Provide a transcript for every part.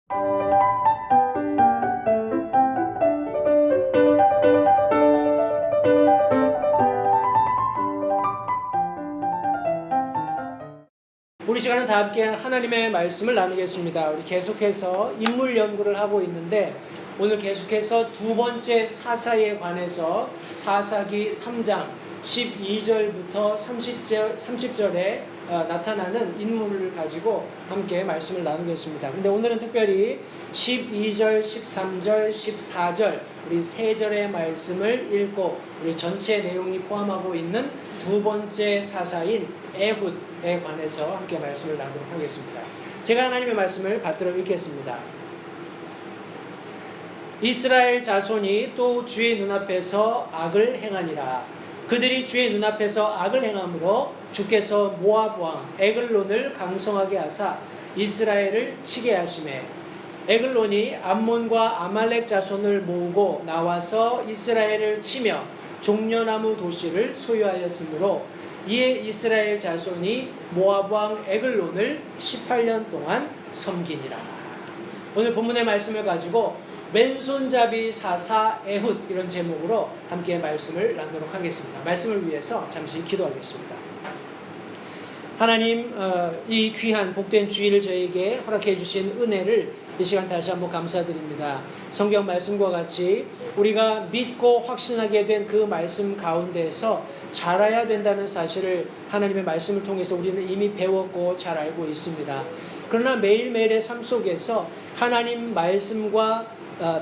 우리 시간은 다 함께 하나님의 말씀을 나누겠습니다. 우리 계속해서 인물 연구를 하고 있는데 오늘 계속해서 두 번째 사사에 관해서 사사기 3장 12절부터 30절에 나타나는 인물을 가지고 함께 말씀을 나누겠습니다. 근데 오늘은 특별히 12절, 13절, 14절 우리 세 절의 말씀을 읽고 우리 전체 내용이 포함하고 있는 두 번째 사사인 에훗에 관해서 함께 말씀을 나누도록 하겠습니다. 제가 하나님의 말씀을 받들어 읽겠습니다. 이스라엘 자손이 또 주의 눈앞에서 악을 행하니라. 그들이 주의 눈앞에서 악을 행함으로 주께서 모압 왕 에글론을 강성하게 하사 이스라엘을 치게 하시매 에글론이 암몬과 아말렉 자손을 모으고 나와서 이스라엘을 치며 종려나무 도시를 소유하였으므로 이에 이스라엘 자손이 모압 왕 에글론을 18년 동안 섬기니라. 오늘 본문의 말씀을 가지고 왼손잡이 사사 에훗 이런 제목으로 함께 말씀을 나누도록 하겠습니다. 말씀을 위해서 잠시 기도하겠습니다. 하나님, 이 귀한 복된 주일을 저에게 허락해 주신 은혜를 이 시간 다시 한번 감사드립니다. 성경 말씀과 같이 우리가 믿고 확신하게 된 그 말씀 가운데에서 자라야 된다는 사실을 하나님의 말씀을 통해서 우리는 이미 배웠고 잘 알고 있습니다. 그러나 매일매일의 삶 속에서 하나님 말씀과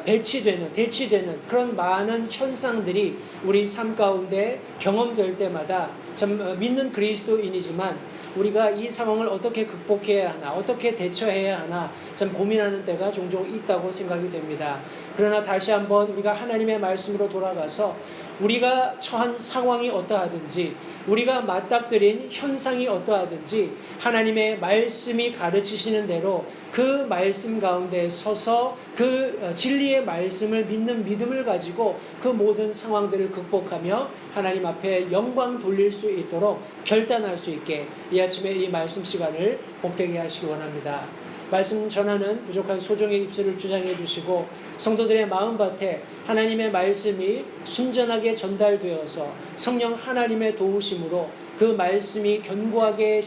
대치되는 그런 많은 현상들이 우리 삶 가운데 경험될 때마다 참 믿는 그리스도인이지만 우리가 이 상황을 어떻게 극복해야 하나, 어떻게 대처해야 하나 참 고민하는 때가 종종 있다고 생각이 됩니다. 그러나 다시 한번 우리가 하나님의 말씀으로 돌아가서 우리가 처한 상황이 어떠하든지 우리가 맞닥뜨린 현상이 어떠하든지 하나님의 말씀이 가르치시는 대로 그 말씀 가운데 서서 그 진리의 말씀을 믿는 믿음을 가지고 그 모든 상황들을 극복하며 하나님 앞에 영광 돌릴 수 있도록 결단할 수 있게 이 아침에 이 말씀 시간을 복되게 하시기 원합니다. 말씀 전하는 부족한 소정의 입술을 주장해 주시고 성도들의 마음밭에 하나님의 말씀이 순전하게 전달되어서 성령 하나님의 도우심으로 그 말씀이 견고하게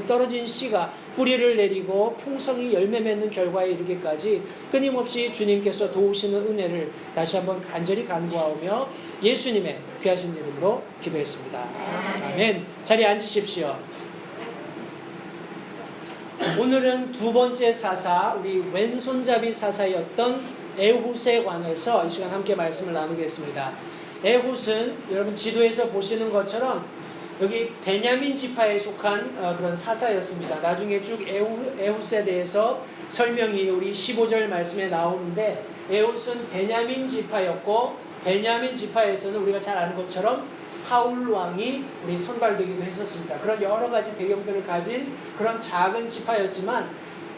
떨어진 씨가 뿌리를 내리고 풍성히 열매 맺는 결과에 이르기까지 끊임없이 주님께서 도우시는 은혜를 다시 한번 간절히 간구하오며 예수님의 귀하신 이름으로 기도했습니다. 아멘. 자리에 앉으십시오. 오늘은 두 번째 사사, 우리 왼손잡이 사사였던 에훗에 관해서 이 시간 함께 말씀을 나누겠습니다. 에훗은 여러분 지도에서 보시는 것처럼 여기 베냐민 지파에 속한 그런 사사였습니다. 나중에 쭉 에훗에 대해서 설명이 우리 15절 말씀에 나오는데 에훗은 베냐민 지파였고 베냐민 지파에서는 우리가 잘 아는 것처럼 사울 왕이 우리 선발되기도 했었습니다. 그런 여러 가지 배경들을 가진 그런 작은 지파였지만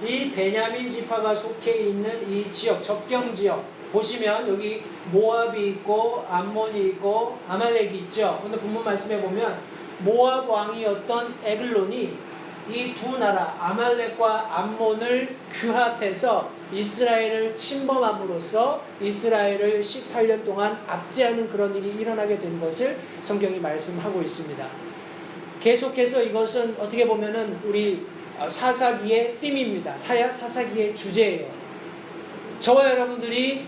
이 베냐민 지파가 속해 있는 이 지역, 접경 지역 보시면 여기 모압이 있고 암몬이 있고 아말렉이 있죠. 오늘 본문 말씀에 보면 모압 왕이었던 에글론이 이 두 나라 아말렉과 암몬을 규합해서 이스라엘을 침범함으로써 이스라엘을 18년 동안 압제하는 그런 일이 일어나게 된 것을 성경이 말씀하고 있습니다. 계속해서 이것은 어떻게 보면은 우리 사사기의 them입니다. 사사기의 주제예요. 저와 여러분들이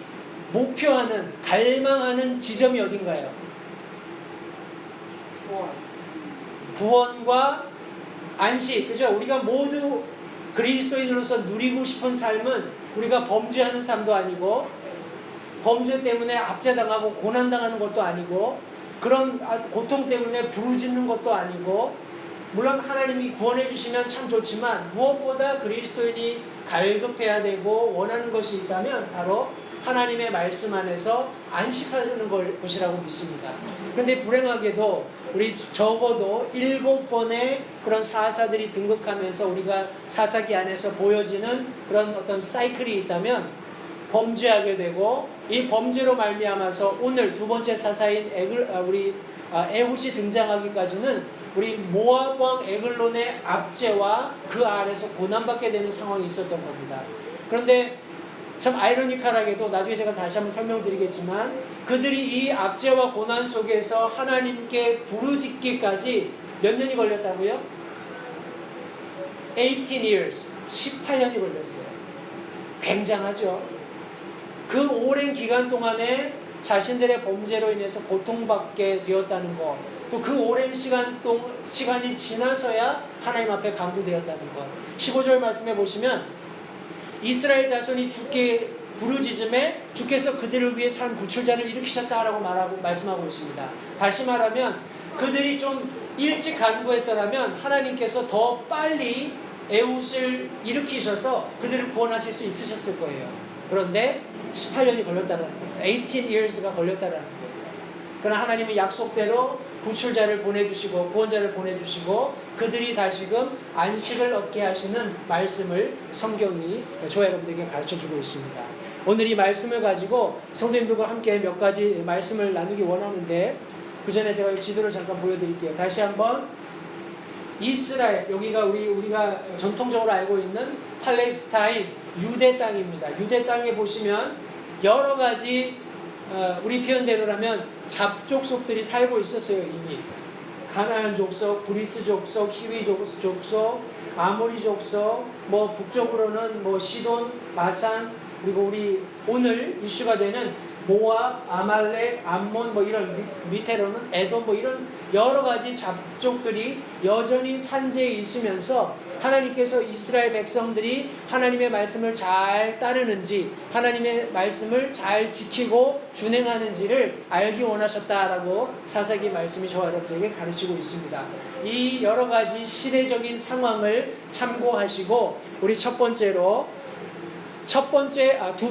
목표하는, 갈망하는 지점이 어딘가요? 구원과 안식, 그죠? 우리가 모두 그리스도인으로서 누리고 싶은 삶은 우리가 범죄하는 삶도 아니고 범죄 때문에 압제당하고 고난당하는 것도 아니고 그런 고통 때문에 부르짖는 것도 아니고 물론 하나님이 구원해 주시면 참 좋지만 무엇보다 그리스도인이 갈급해야 되고 원하는 것이 있다면 바로 하나님의 말씀 안에서 안식하는 것이라고 믿습니다. 그런데 불행하게도 우리 적어도 7번의 그런 사사들이 등극하면서 우리가 사사기 안에서 보여지는 그런 어떤 사이클이 있다면 범죄하게 되고 이 범죄로 말미암아서 오늘 두 번째 사사인 에훗이 등장하기까지는 우리 모압 왕 에글론의 압제와 그 아래서 고난받게 되는 상황이 있었던 겁니다. 그런데 참 아이러니컬하게도 나중에 제가 다시 한번 설명드리겠지만 그들이 이 압제와 고난 속에서 하나님께 부르짖기까지 몇 년이 걸렸다고요? 18 years, 18년이 걸렸어요. 굉장하죠. 그 오랜 기간 동안에 자신들의 범죄로 인해서 고통받게 되었다는 것, 또 그 오랜 시간이 지나서야 하나님 앞에 간구되었다는 것. 15절 말씀해 보시면 이스라엘 자손이 주께 부르짖음에 주께서 그들을 위해 산 구출자를 일으키셨다라고 말씀하고 있습니다. 다시 말하면 그들이 좀 일찍 간구했더라면 하나님께서 더 빨리 에웃을 일으키셔서 그들을 구원하실 수 있으셨을 거예요. 그런데 18년이 걸렸다는 겁니다. 18 years가 걸렸다는 거예요. 그러나 하나님은 약속대로 구출자를 보내주시고 구원자를 보내주시고 그들이 다시금 안식을 얻게 하시는 말씀을 성경이 저와 여러분들에게 가르쳐주고 있습니다. 오늘 이 말씀을 가지고 성도님들과 함께 몇 가지 말씀을 나누기 원하는데 그 전에 제가 이 지도를 잠깐 보여드릴게요. 다시 한번 이스라엘, 여기가 우리가 전통적으로 알고 있는 팔레스타인 유대 땅입니다. 유대 땅에 보시면 여러 가지 우리 표현대로라면 잡족속들이 살고 있었어요. 이미 가나안 족속, 브리스 족속, 히위 족속, 아모리 족속, 뭐 북쪽으로는 뭐 시돈, 바산, 그리고 우리 오늘 이슈가 되는 모압, 아말렉, 암몬, 뭐 이런 밑에로는 에돔, 뭐 이런 여러 가지 잡족들이 여전히 산재에 있으면서 하나님께서 이스라엘 백성들이 하나님의 말씀을 잘 따르는지 하나님의 말씀을 잘 지키고 준행하는지를 알기 원하셨다라고 사사기 말씀이 저와 여러분에게 가르치고 있습니다. 이 여러 가지 시대적인 상황을 참고하시고 우리 두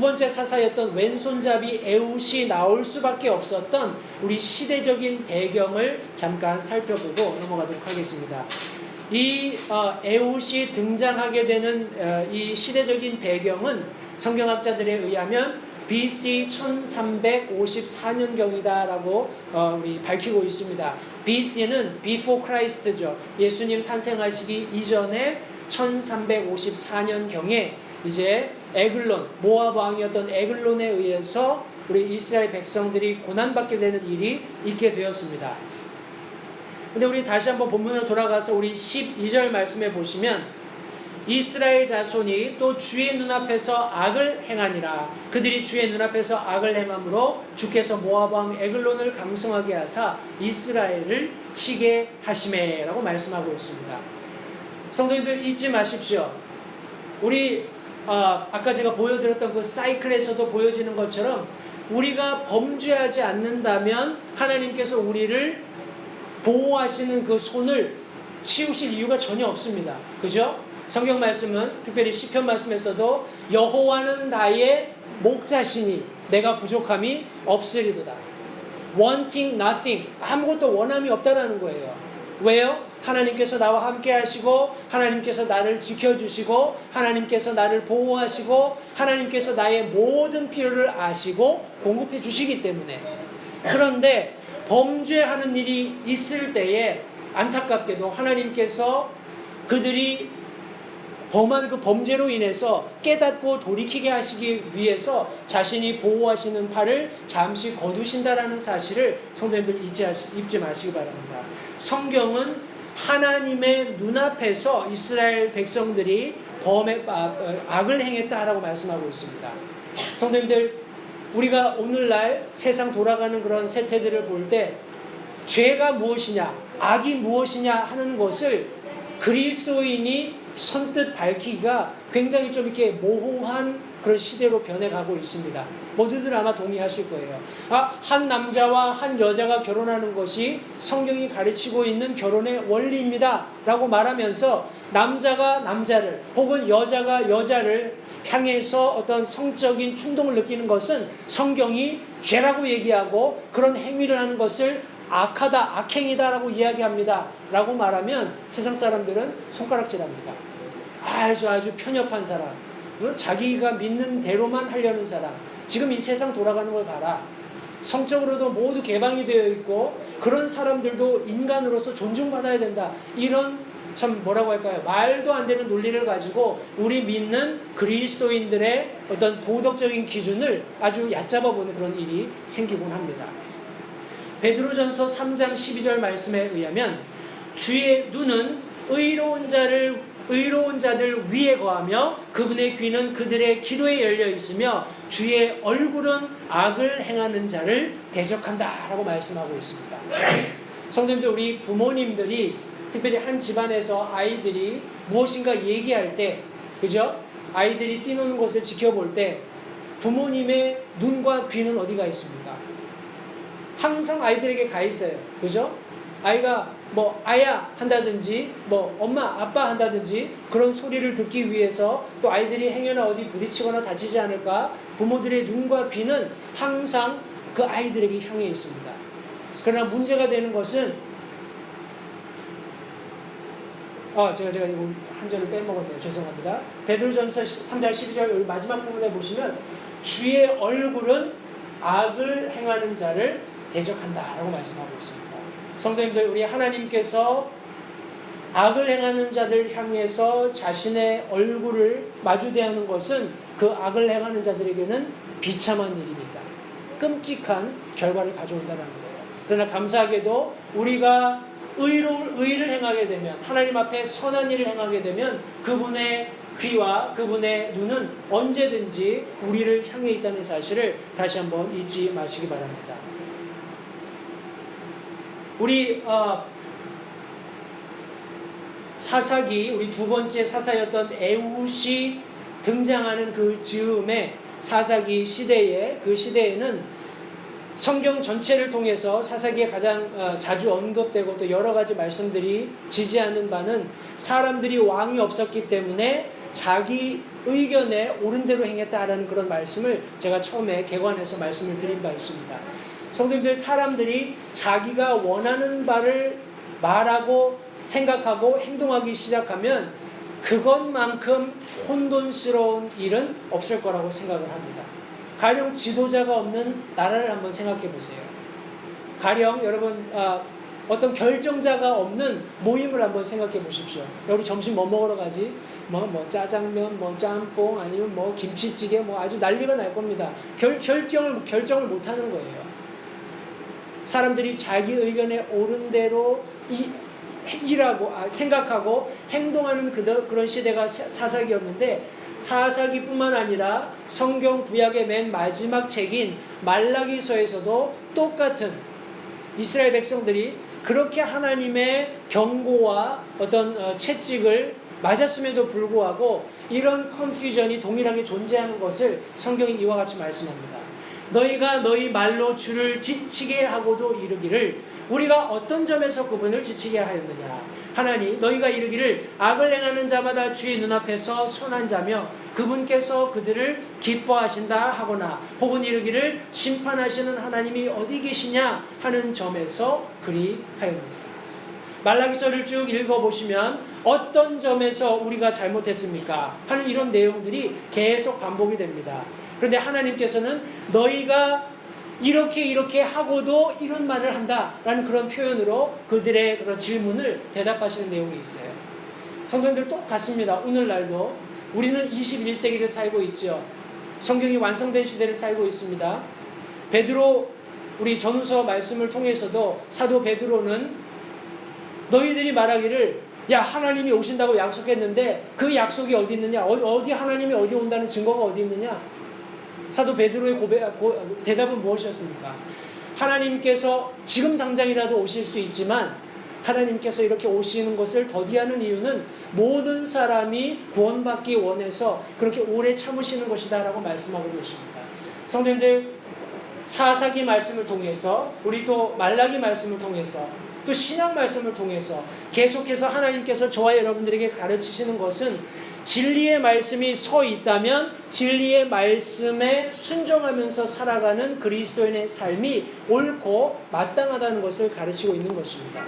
번째 사사였던 왼손잡이 에웃이 나올 수밖에 없었던 우리 시대적인 배경을 잠깐 살펴보고 넘어가도록 하겠습니다. 이 에웃이 등장하게 되는 이 시대적인 배경은 성경학자들에 의하면 BC 1354년경이다라고 우리 밝히고 있습니다. BC는 Before Christ죠. 예수님 탄생하시기 이전에 1354년경에 이제 에글론, 모압 왕이었던 에글론에 의해서 우리 이스라엘 백성들이 고난받게 되는 일이 있게 되었습니다. 근데 우리 다시 한번 본문으로 돌아가서 우리 12절 말씀해 보시면 이스라엘 자손이 또 주의 눈앞에서 악을 행하니라. 그들이 주의 눈앞에서 악을 행함으로 주께서 모압 왕 에글론을 강성하게 하사 이스라엘을 치게 하시매 라고 말씀하고 있습니다. 성도님들 잊지 마십시오. 우리 아까 제가 보여드렸던 그 사이클에서도 보여지는 것처럼 우리가 범죄하지 않는다면 하나님께서 우리를 보호하시는 그 손을 치우실 이유가 전혀 없습니다. 그죠? 성경 말씀은 특별히 시편 말씀에서도 여호와는 나의 목자시니 내가 부족함이 없으리로다. wanting nothing, 아무것도 원함이 없다라는 거예요. 왜요? 하나님께서 나와 함께 하시고 하나님께서 나를 지켜주시고 하나님께서 나를 보호하시고 하나님께서 나의 모든 필요를 아시고 공급해 주시기 때문에. 그런데 범죄하는 일이 있을 때에 안타깝게도 하나님께서 그들이 범한 그 범죄로 인해서 깨닫고 돌이키게 하시기 위해서 자신이 보호하시는 팔을 잠시 거두신다라는 사실을 성도님들 잊지 마시기 바랍니다. 성경은 하나님의 눈앞에서 이스라엘 백성들이 악을 행했다라고 말씀하고 있습니다. 성도님들, 우리가 오늘날 세상 돌아가는 그런 세태들을 볼 때 죄가 무엇이냐, 악이 무엇이냐 하는 것을 그리스도인이 선뜻 밝히기가 굉장히 좀 이렇게 모호한 그런 시대로 변해가고 있습니다. 모두들 아마 동의하실 거예요. 한 남자와 한 여자가 결혼하는 것이 성경이 가르치고 있는 결혼의 원리입니다 라고 말하면서 남자가 남자를 혹은 여자가 여자를 향해서 어떤 성적인 충동을 느끼는 것은 성경이 죄라고 얘기하고 그런 행위를 하는 것을 악하다, 악행이다 라고 이야기합니다 라고 말하면 세상 사람들은 손가락질합니다. 아주 편협한 사람, 자기가 믿는 대로만 하려는 사람. 지금 이 세상 돌아가는 걸 봐라. 성적으로도 모두 개방이 되어 있고 그런 사람들도 인간으로서 존중받아야 된다. 이런 참 뭐라고 할까요? 말도 안 되는 논리를 가지고 우리 믿는 그리스도인들의 어떤 도덕적인 기준을 아주 얕잡아 보는 그런 일이 생기곤 합니다. 베드로전서 3장 12절 말씀에 의하면 주의 눈은 의로운 자들 위에 거하며 그분의 귀는 그들의 기도에 열려 있으며 주의 얼굴은 악을 행하는 자를 대적한다라고 말씀하고 있습니다. 성도님들, 우리 부모님들이 특별히 한 집안에서 아이들이 무엇인가 얘기할 때, 그죠? 아이들이 뛰노는 것을 지켜볼 때 부모님의 눈과 귀는 어디가 있습니까? 항상 아이들에게 가 있어요. 그죠? 아이가 뭐 아야 한다든지 뭐 엄마 아빠 한다든지 그런 소리를 듣기 위해서 또 아이들이 행여나 어디 부딪히거나 다치지 않을까 부모들의 눈과 귀는 항상 그 아이들에게 향해 있습니다. 그러나 문제가 되는 것은 제가 이거 한 절을 빼먹었네요. 죄송합니다. 베드로전서 3장 12절 마지막 부분에 보시면 주의 얼굴은 악을 행하는 자를 대적한다라고 말씀하고 있습니다. 성도님들, 우리 하나님께서 악을 행하는 자들 향해서 자신의 얼굴을 마주대하는 것은 그 악을 행하는 자들에게는 비참한 일입니다. 끔찍한 결과를 가져온다는 거예요. 그러나 감사하게도 우리가 의를 행하게 되면, 하나님 앞에 선한 일을 행하게 되면 그분의 귀와 그분의 눈은 언제든지 우리를 향해 있다는 사실을 다시 한번 잊지 마시기 바랍니다. 우리 사사기, 우리 두 번째 사사였던 에훗이 등장하는 그 즈음에 사사기 시대에, 그 시대에는 성경 전체를 통해서 사사기에 가장 자주 언급되고 또 여러 가지 말씀들이 지지하는 바는 사람들이 왕이 없었기 때문에 자기 의견에 옳은 대로 행했다라는 그런 말씀을 제가 처음에 개관해서 말씀을 드린 바 있습니다. 성도님들, 사람들이 자기가 원하는 바를 말하고 생각하고 행동하기 시작하면 그것만큼 혼돈스러운 일은 없을 거라고 생각을 합니다. 가령 지도자가 없는 나라를 한번 생각해 보세요. 가령 여러분 어떤 결정자가 없는 모임을 한번 생각해 보십시오. 우리 점심 뭐 먹으러 가지? 뭐 짜장면, 뭐 짬뽕, 아니면 뭐 김치찌개, 뭐 아주 난리가 날 겁니다. 결정을 못 하는 거예요. 사람들이 자기 의견에 옳은 대로 일하고 생각하고 행동하는 그런 시대가 사사기였는데, 사사기뿐만 아니라 성경 구약의 맨 마지막 책인 말라기서에서도 똑같은 이스라엘 백성들이 그렇게 하나님의 경고와 어떤 채찍을 맞았음에도 불구하고 이런 컨퓨전이 동일하게 존재하는 것을 성경이 이와 같이 말씀합니다. 너희가 너희 말로 주를 지치게 하고도 이르기를, 우리가 어떤 점에서 그분을 지치게 하였느냐. 하나니 너희가 이르기를 악을 행하는 자마다 주의 눈앞에서 선한 자며 그분께서 그들을 기뻐하신다 하거나, 혹은 이르기를 심판하시는 하나님이 어디 계시냐 하는 점에서 그리하였느니라. 말라기서를 쭉 읽어보시면 어떤 점에서 우리가 잘못했습니까? 하는 이런 내용들이 계속 반복이 됩니다. 그런데 하나님께서는 너희가 이렇게 하고도 이런 말을 한다라는 그런 표현으로 그들의 그런 질문을 대답하시는 내용이 있어요. 성도님들 똑같습니다. 오늘날도 우리는 21세기를 살고 있죠. 성경이 완성된 시대를 살고 있습니다. 베드로, 우리 전후서 말씀을 통해서도 사도 베드로는 너희들이 말하기를 야, 하나님이 오신다고 약속했는데 그 약속이 어디 있느냐? 어디 하나님이 어디 온다는 증거가 어디 있느냐? 사도 베드로의 대답은 무엇이었습니까? 하나님께서 지금 당장이라도 오실 수 있지만 하나님께서 이렇게 오시는 것을 더디하는 이유는 모든 사람이 구원받기 원해서 그렇게 오래 참으시는 것이다 라고 말씀하고 계십니다. 성도님들, 사사기 말씀을 통해서, 우리 또 말라기 말씀을 통해서, 또 신약 말씀을 통해서 계속해서 하나님께서 저와 여러분들에게 가르치시는 것은 진리의 말씀이 서 있다면 진리의 말씀에 순종하면서 살아가는 그리스도인의 삶이 옳고 마땅하다는 것을 가르치고 있는 것입니다.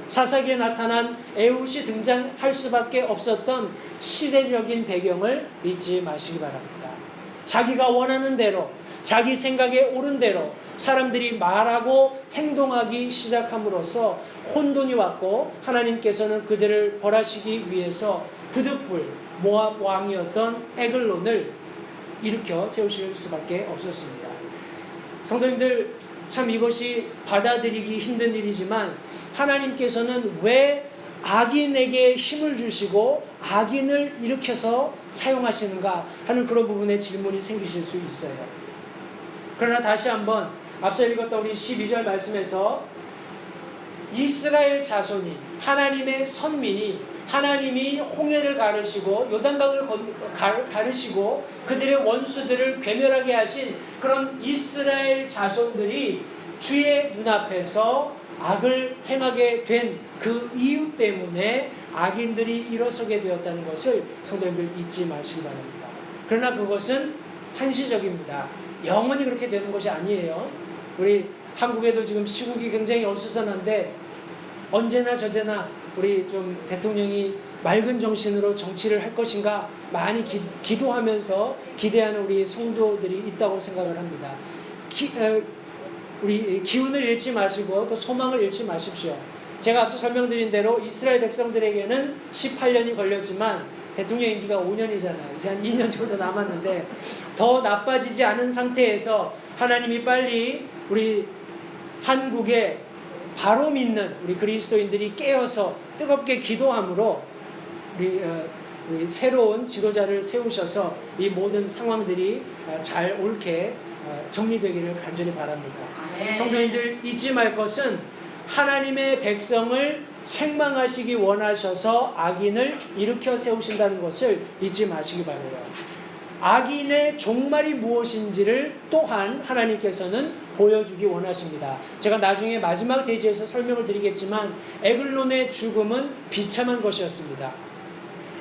사사기에 나타난 에훗이 등장할 수밖에 없었던 시대적인 배경을 잊지 마시기 바랍니다. 자기가 원하는 대로, 자기 생각에 옳은 대로 사람들이 말하고 행동하기 시작함으로써 혼돈이 왔고, 하나님께서는 그들을 벌하시기 위해서 부득불 모압 왕이었던 에글론을 일으켜 세우실 수밖에 없었습니다. 성도님들, 참 이것이 받아들이기 힘든 일이지만 하나님께서는 왜 악인에게 힘을 주시고 악인을 일으켜서 사용하시는가 하는 그런 부분에 질문이 생기실 수 있어요. 그러나 다시 한번 앞서 읽었던 우리 12절 말씀에서 이스라엘 자손이, 하나님의 선민이, 하나님이 홍해를 가르시고 요단강을 가르시고 그들의 원수들을 괴멸하게 하신 그런 이스라엘 자손들이 주의 눈앞에서 악을 행하게 된 그 이유 때문에 악인들이 일어서게 되었다는 것을 성도님들 잊지 마시기 바랍니다. 그러나 그것은 한시적입니다. 영원히 그렇게 되는 것이 아니에요. 우리 한국에도 지금 시국이 굉장히 어수선한데 언제나 저제나 우리 좀 대통령이 맑은 정신으로 정치를 할 것인가 많이 기도하면서 기대하는 우리 성도들이 있다고 생각을 합니다. 우리 기운을 잃지 마시고 또 소망을 잃지 마십시오. 제가 앞서 설명드린 대로 이스라엘 백성들에게는 18년이 걸렸지만 대통령 임기가 5년이잖아요. 이제 한 2년 정도 남았는데 더 나빠지지 않은 상태에서 하나님이 빨리 우리 한국에 바로 믿는 우리 그리스도인들이 깨어서 뜨겁게 기도함으로 우리 새로운 지도자를 세우셔서 이 모든 상황들이 잘 옳게 정리되기를 간절히 바랍니다. 성도님들, 잊지 말 것은 하나님의 백성을 책망하시기 원하셔서 악인을 일으켜 세우신다는 것을 잊지 마시기 바라요. 악인의 종말이 무엇인지를 또한 하나님께서는 보여주기 원하십니다. 제가 나중에 마지막 대지에서 설명을 드리겠지만 에글론의 죽음은 비참한 것이었습니다.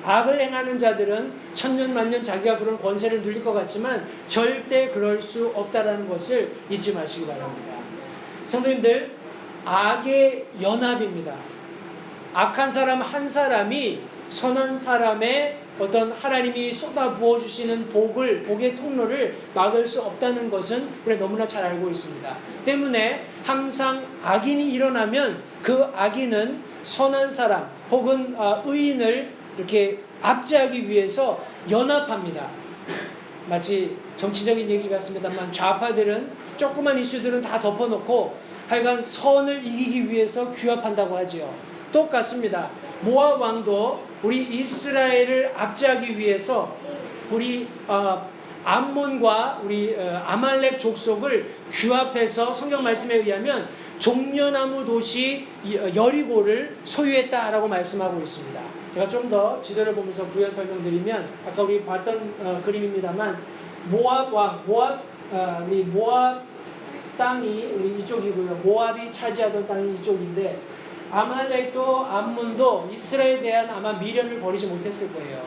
악을 행하는 자들은 천년 만년 자기가 그런 권세를 누릴 것 같지만 절대 그럴 수 없다는 것을 잊지 마시기 바랍니다. 성도님들, 악의 연합입니다. 악한 사람 한 사람이 선한 사람의 어떤 하나님이 쏟아 부어주시는 복의 통로를 막을 수 없다는 것은 우리 너무나 잘 알고 있습니다. 때문에 항상 악인이 일어나면 그 악인은 선한 사람 혹은 의인을 이렇게 압제하기 위해서 연합합니다. 마치 정치적인 얘기 같습니다만 좌파들은 조그만 이슈들은 다 덮어놓고 하여간 선을 이기기 위해서 규합한다고 하지요. 똑같습니다. 모압 왕도 우리 이스라엘을 압제하기 위해서 우리 암몬과 우리 아말렉 족속을 규합해서 성경 말씀에 의하면 종려나무 도시 여리고를 소유했다라고 말씀하고 있습니다. 제가 좀 더 지도를 보면서 부연 설명드리면 아까 우리 봤던 그림입니다만 모압 왕, 우리 모압 땅이 우리 이쪽이고요. 모압이 차지하던 땅이 이쪽인데 아말렉도 암몬도 이스라엘에 대한 아마 미련을 버리지 못했을 거예요.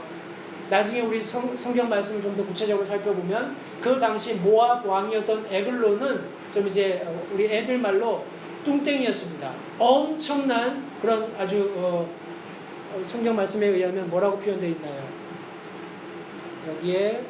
나중에 우리 성경 말씀을 좀 더 구체적으로 살펴보면 그 당시 모압 왕이었던 에글론은 좀 이제 우리 애들 말로 뚱땡이였습니다. 엄청난 그런 아주 성경 말씀에 의하면 뭐라고 표현되어 있나요? 여기에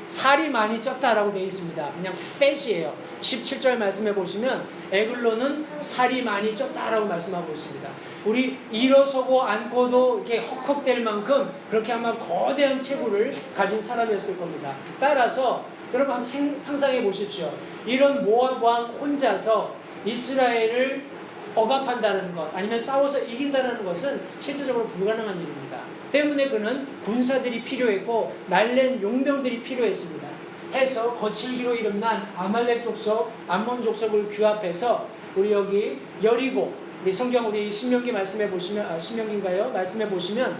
살이 많이 쪘다라고 되어 있습니다. 그냥 fat이에요. 17절 말씀해 보시면 에글론은 살이 많이 쪘다라고 말씀하고 있습니다. 우리 일어서고 앉고도 이렇게 헉헉댈 만큼 그렇게 아마 거대한 체구를 가진 사람이었을 겁니다. 따라서 여러분 한번 상상해 보십시오. 이런 모압 왕 혼자서 이스라엘을 억압한다는 것 아니면 싸워서 이긴다는 것은 실질적으로 불가능한 일입니다. 때문에 그는 군사들이 필요했고 날랜 용병들이 필요했습니다. 해서 거칠기로 이름난 아말렉 족속, 암몬 족속을 규합해서 우리 여기 여리고 우리 성경 우리 신명기 말씀해 보시면 신명기인가요? 말씀해 보시면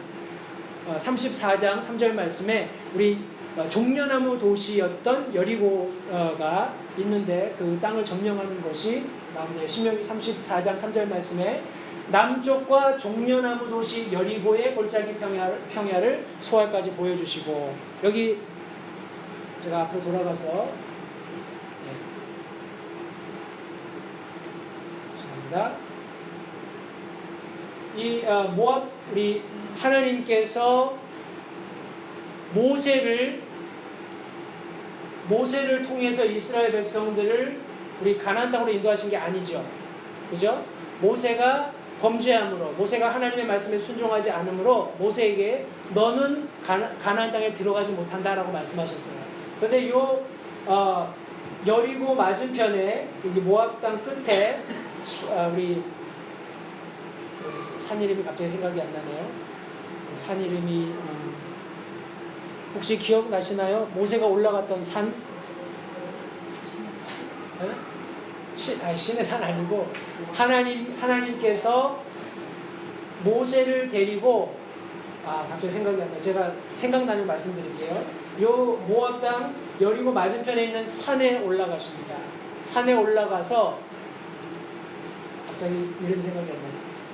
34장 3절 말씀에 우리 종려나무 도시였던 여리고가 있는데 그 땅을 점령하는 것이 나옵니다. 신명기 34장 3절 말씀에 남쪽과 종려나무 도시 여리고의 골짜기 평야를 소알까지 보여주시고 여기 제가 앞으로 돌아가서 죄송합니다. 이 모압 우리 하나님께서 모세를 모세를 통해서 이스라엘 백성들을 우리 가나안 땅으로 인도하신 게 아니죠. 그죠? 모세가 범죄함으로, 모세가 하나님의 말씀에 순종하지 않으므로 모세에게 너는 가나안 땅에 들어가지 못한다라고 말씀하셨어요. 그런데 여리고 맞은편에 모압 땅 끝에 우리 산 이름이 갑자기 생각이 안 나네요. 산 이름이 혹시 기억나시나요? 모세가 올라갔던 산? 신의 산 아니고 하나님께서 모세를 데리고 갑자기 생각이 안 나요. 제가 생각나는 말씀드릴게요. 요 모압 땅 여리고 맞은편에 있는 산에 올라가십니다. 산에 올라가서 갑자기 이름 생각이 안 나요.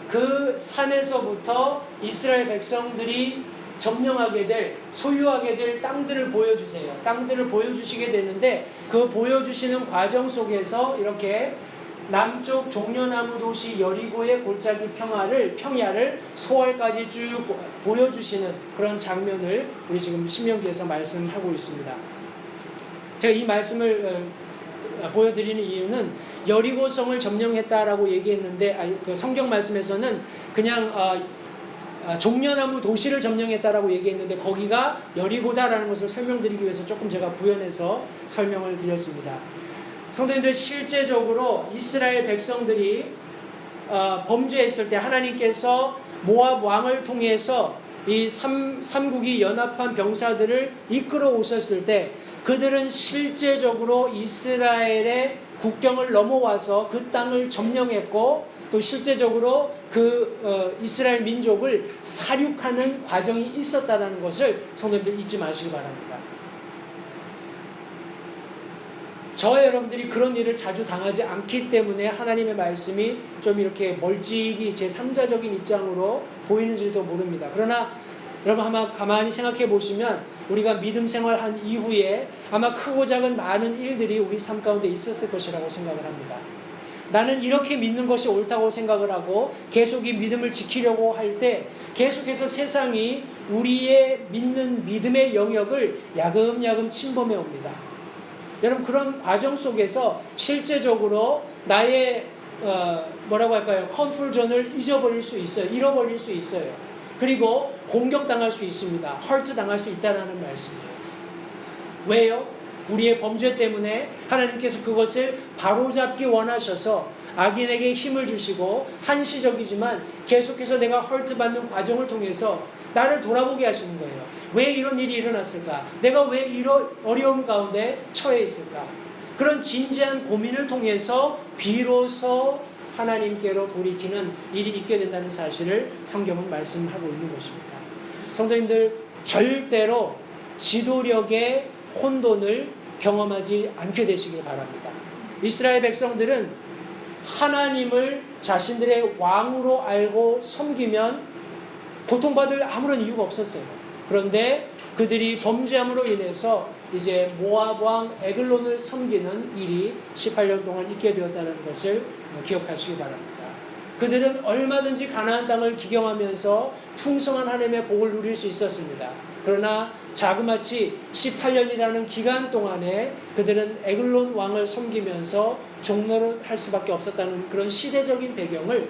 그 산에서부터 이스라엘 백성들이 점령하게 될, 소유하게 될 땅들을 보여주세요. 땅들을 보여주시게 되는데 그 보여주시는 과정 속에서 이렇게 남쪽 종려나무 도시 여리고의 골짜기 평야를 소알까지 쭉 보여주시는 그런 장면을 우리 지금 신명기에서 말씀하고 있습니다. 제가 이 말씀을 보여드리는 이유는 여리고성을 점령했다라고 얘기했는데 그 성경 말씀에서는 그냥 종려나무 도시를 점령했다라고 얘기했는데 거기가 여리고다라는 것을 설명드리기 위해서 조금 제가 부연해서 설명을 드렸습니다. 성도님들, 실제적으로 이스라엘 백성들이 범죄했을 때 하나님께서 모압 왕을 통해서 이 삼국이 연합한 병사들을 이끌어 오셨을 때 그들은 실제적으로 이스라엘의 국경을 넘어와서 그 땅을 점령했고 또 실제적으로 이스라엘 민족을 살육하는 과정이 있었다는 것을 성도님들 잊지 마시기 바랍니다. 저와 여러분들이 그런 일을 자주 당하지 않기 때문에 하나님의 말씀이 좀 이렇게 멀찍이 제3자적인 입장으로 보이는지도 모릅니다. 그러나 여러분 아마 가만히 생각해 보시면 우리가 믿음 생활한 이후에 아마 크고 작은 많은 일들이 우리 삶 가운데 있었을 것이라고 생각을 합니다. 나는 이렇게 믿는 것이 옳다고 생각을 하고 계속 이 믿음을 지키려고 할 때 계속해서 세상이 우리의 믿는 믿음의 영역을 야금야금 침범해 옵니다. 여러분 그런 과정 속에서 실제적으로 나의 컴포트 존을 잃어버릴 수 있어요. 그리고 공격당할 수 있습니다. 헐트 당할 수 있다는 말씀이에요. 왜요? 우리의 범죄 때문에 하나님께서 그것을 바로잡기 원하셔서 악인에게 힘을 주시고 한시적이지만 계속해서 내가 헐트받는 과정을 통해서 나를 돌아보게 하시는 거예요. 왜 이런 일이 일어났을까? 내가 왜 이런 어려움 가운데 처해 있을까? 그런 진지한 고민을 통해서 비로소 하나님께로 돌이키는 일이 있게 된다는 사실을 성경은 말씀하고 있는 것입니다. 성도님들, 절대로 지도력의 혼돈을 경험하지 않게 되시길 바랍니다. 이스라엘 백성들은 하나님을 자신들의 왕으로 알고 섬기면 고통받을 아무런 이유가 없었어요. 그런데 그들이 범죄함으로 인해서 이제 모압 왕 에글론을 섬기는 일이 18년 동안 있게 되었다는 것을 기억하시기 바랍니다. 그들은 얼마든지 가나안 땅을 기경하면서 풍성한 하나님의 복을 누릴 수 있었습니다. 그러나 자그마치 18년이라는 기간 동안에 그들은 에글론 왕을 섬기면서 종노릇할 수밖에 없었다는 그런 시대적인 배경을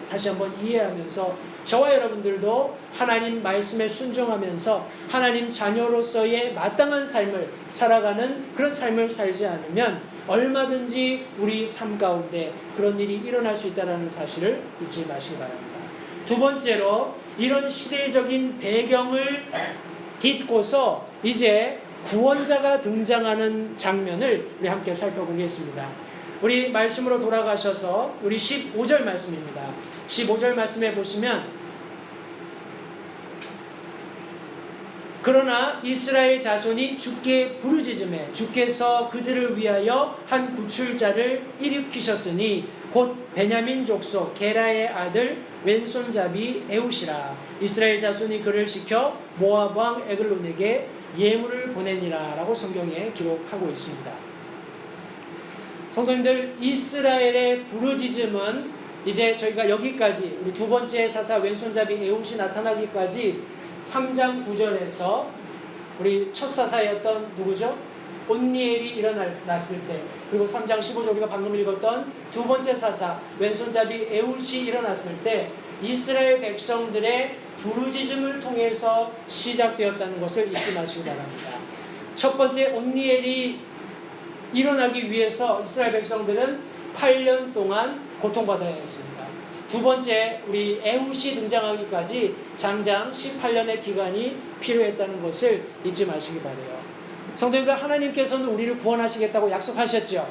다시 한번 이해하면서 저와 여러분들도 하나님 말씀에 순종하면서 하나님 자녀로서의 마땅한 삶을 살아가는 그런 삶을 살지 않으면 얼마든지 우리 삶 가운데 그런 일이 일어날 수 있다는 사실을 잊지 마시기 바랍니다. 두 번째로 이런 시대적인 배경을 딛고서 이제 구원자가 등장하는 장면을 우리 함께 살펴보겠습니다. 우리 말씀으로 돌아가셔서 우리 15절 말씀입니다. 15절 말씀에 보시면 그러나 이스라엘 자손이 주께 부르짖음에 주께서 그들을 위하여 한 구출자를 일으키셨으니 곧 베냐민 족속 게라의 아들 왼손잡이 에웃이라. 이스라엘 자손이 그를 시켜 모압 왕 에글론에게 예물을 보내니라 라고 성경에 기록하고 있습니다. 성도님들, 이스라엘의 부르짖음은 이제 저희가 여기까지 우리 두 번째 사사 왼손잡이 에웃이 나타나기까지 3장 9절에서 우리 첫 사사였던 누구죠? 온니엘이 일어났을 때, 그리고 3장 15절 우리가 방금 읽었던 두 번째 사사 왼손잡이 에훗이 일어났을 때 이스라엘 백성들의 부르짖음을 통해서 시작되었다는 것을 잊지 마시기 바랍니다. 첫 번째 온니엘이 일어나기 위해서 이스라엘 백성들은 8년 동안 고통받아야 했습니다. 두 번째, 우리 에훗이 등장하기까지 장장 18년의 기간이 필요했다는 것을 잊지 마시기 바라요. 성도님들, 하나님께서는 우리를 구원하시겠다고 약속하셨죠.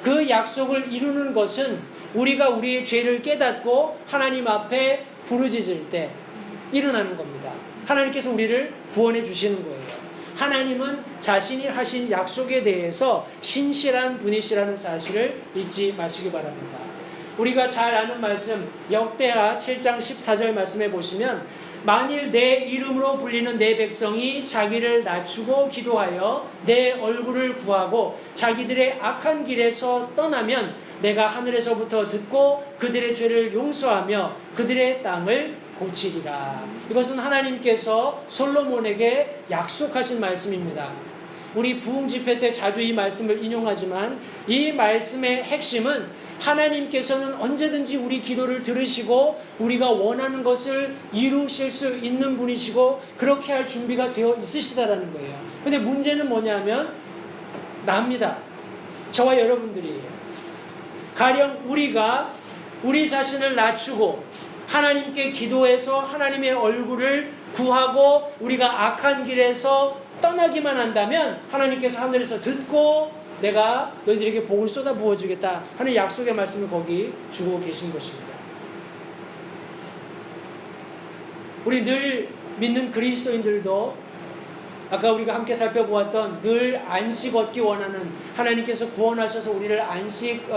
그 약속을 이루는 것은 우리가 우리의 죄를 깨닫고 하나님 앞에 부르짖을 때 일어나는 겁니다. 하나님께서 우리를 구원해 주시는 거예요. 하나님은 자신이 하신 약속에 대해서 신실한 분이시라는 사실을 잊지 마시기 바랍니다. 우리가 잘 아는 말씀 역대하 7장 14절 말씀에 보시면 만일 내 이름으로 불리는 내 백성이 자기를 낮추고 기도하여 내 얼굴을 구하고 자기들의 악한 길에서 떠나면 내가 하늘에서부터 듣고 그들의 죄를 용서하며 그들의 땅을 고치리라. 이것은 하나님께서 솔로몬에게 약속하신 말씀입니다. 우리 부흥 집회 때 자주 이 말씀을 인용하지만 이 말씀의 핵심은 하나님께서는 언제든지 우리 기도를 들으시고 우리가 원하는 것을 이루실 수 있는 분이시고 그렇게 할 준비가 되어 있으시다라는 거예요. 근데 문제는 뭐냐면 납니다. 저와 여러분들이에요. 가령 우리가 우리 자신을 낮추고 하나님께 기도해서 하나님의 얼굴을 구하고 우리가 악한 길에서 떠나기만 한다면 하나님께서 하늘에서 듣고 내가 너희들에게 복을 쏟아 부어주겠다 하는 약속의 말씀을 거기 주고 계신 것입니다. 우리 늘 믿는 그리스도인들도 아까 우리가 함께 살펴보았던 늘 안식 얻기 원하는 하나님께서 구원하셔서 우리를 안식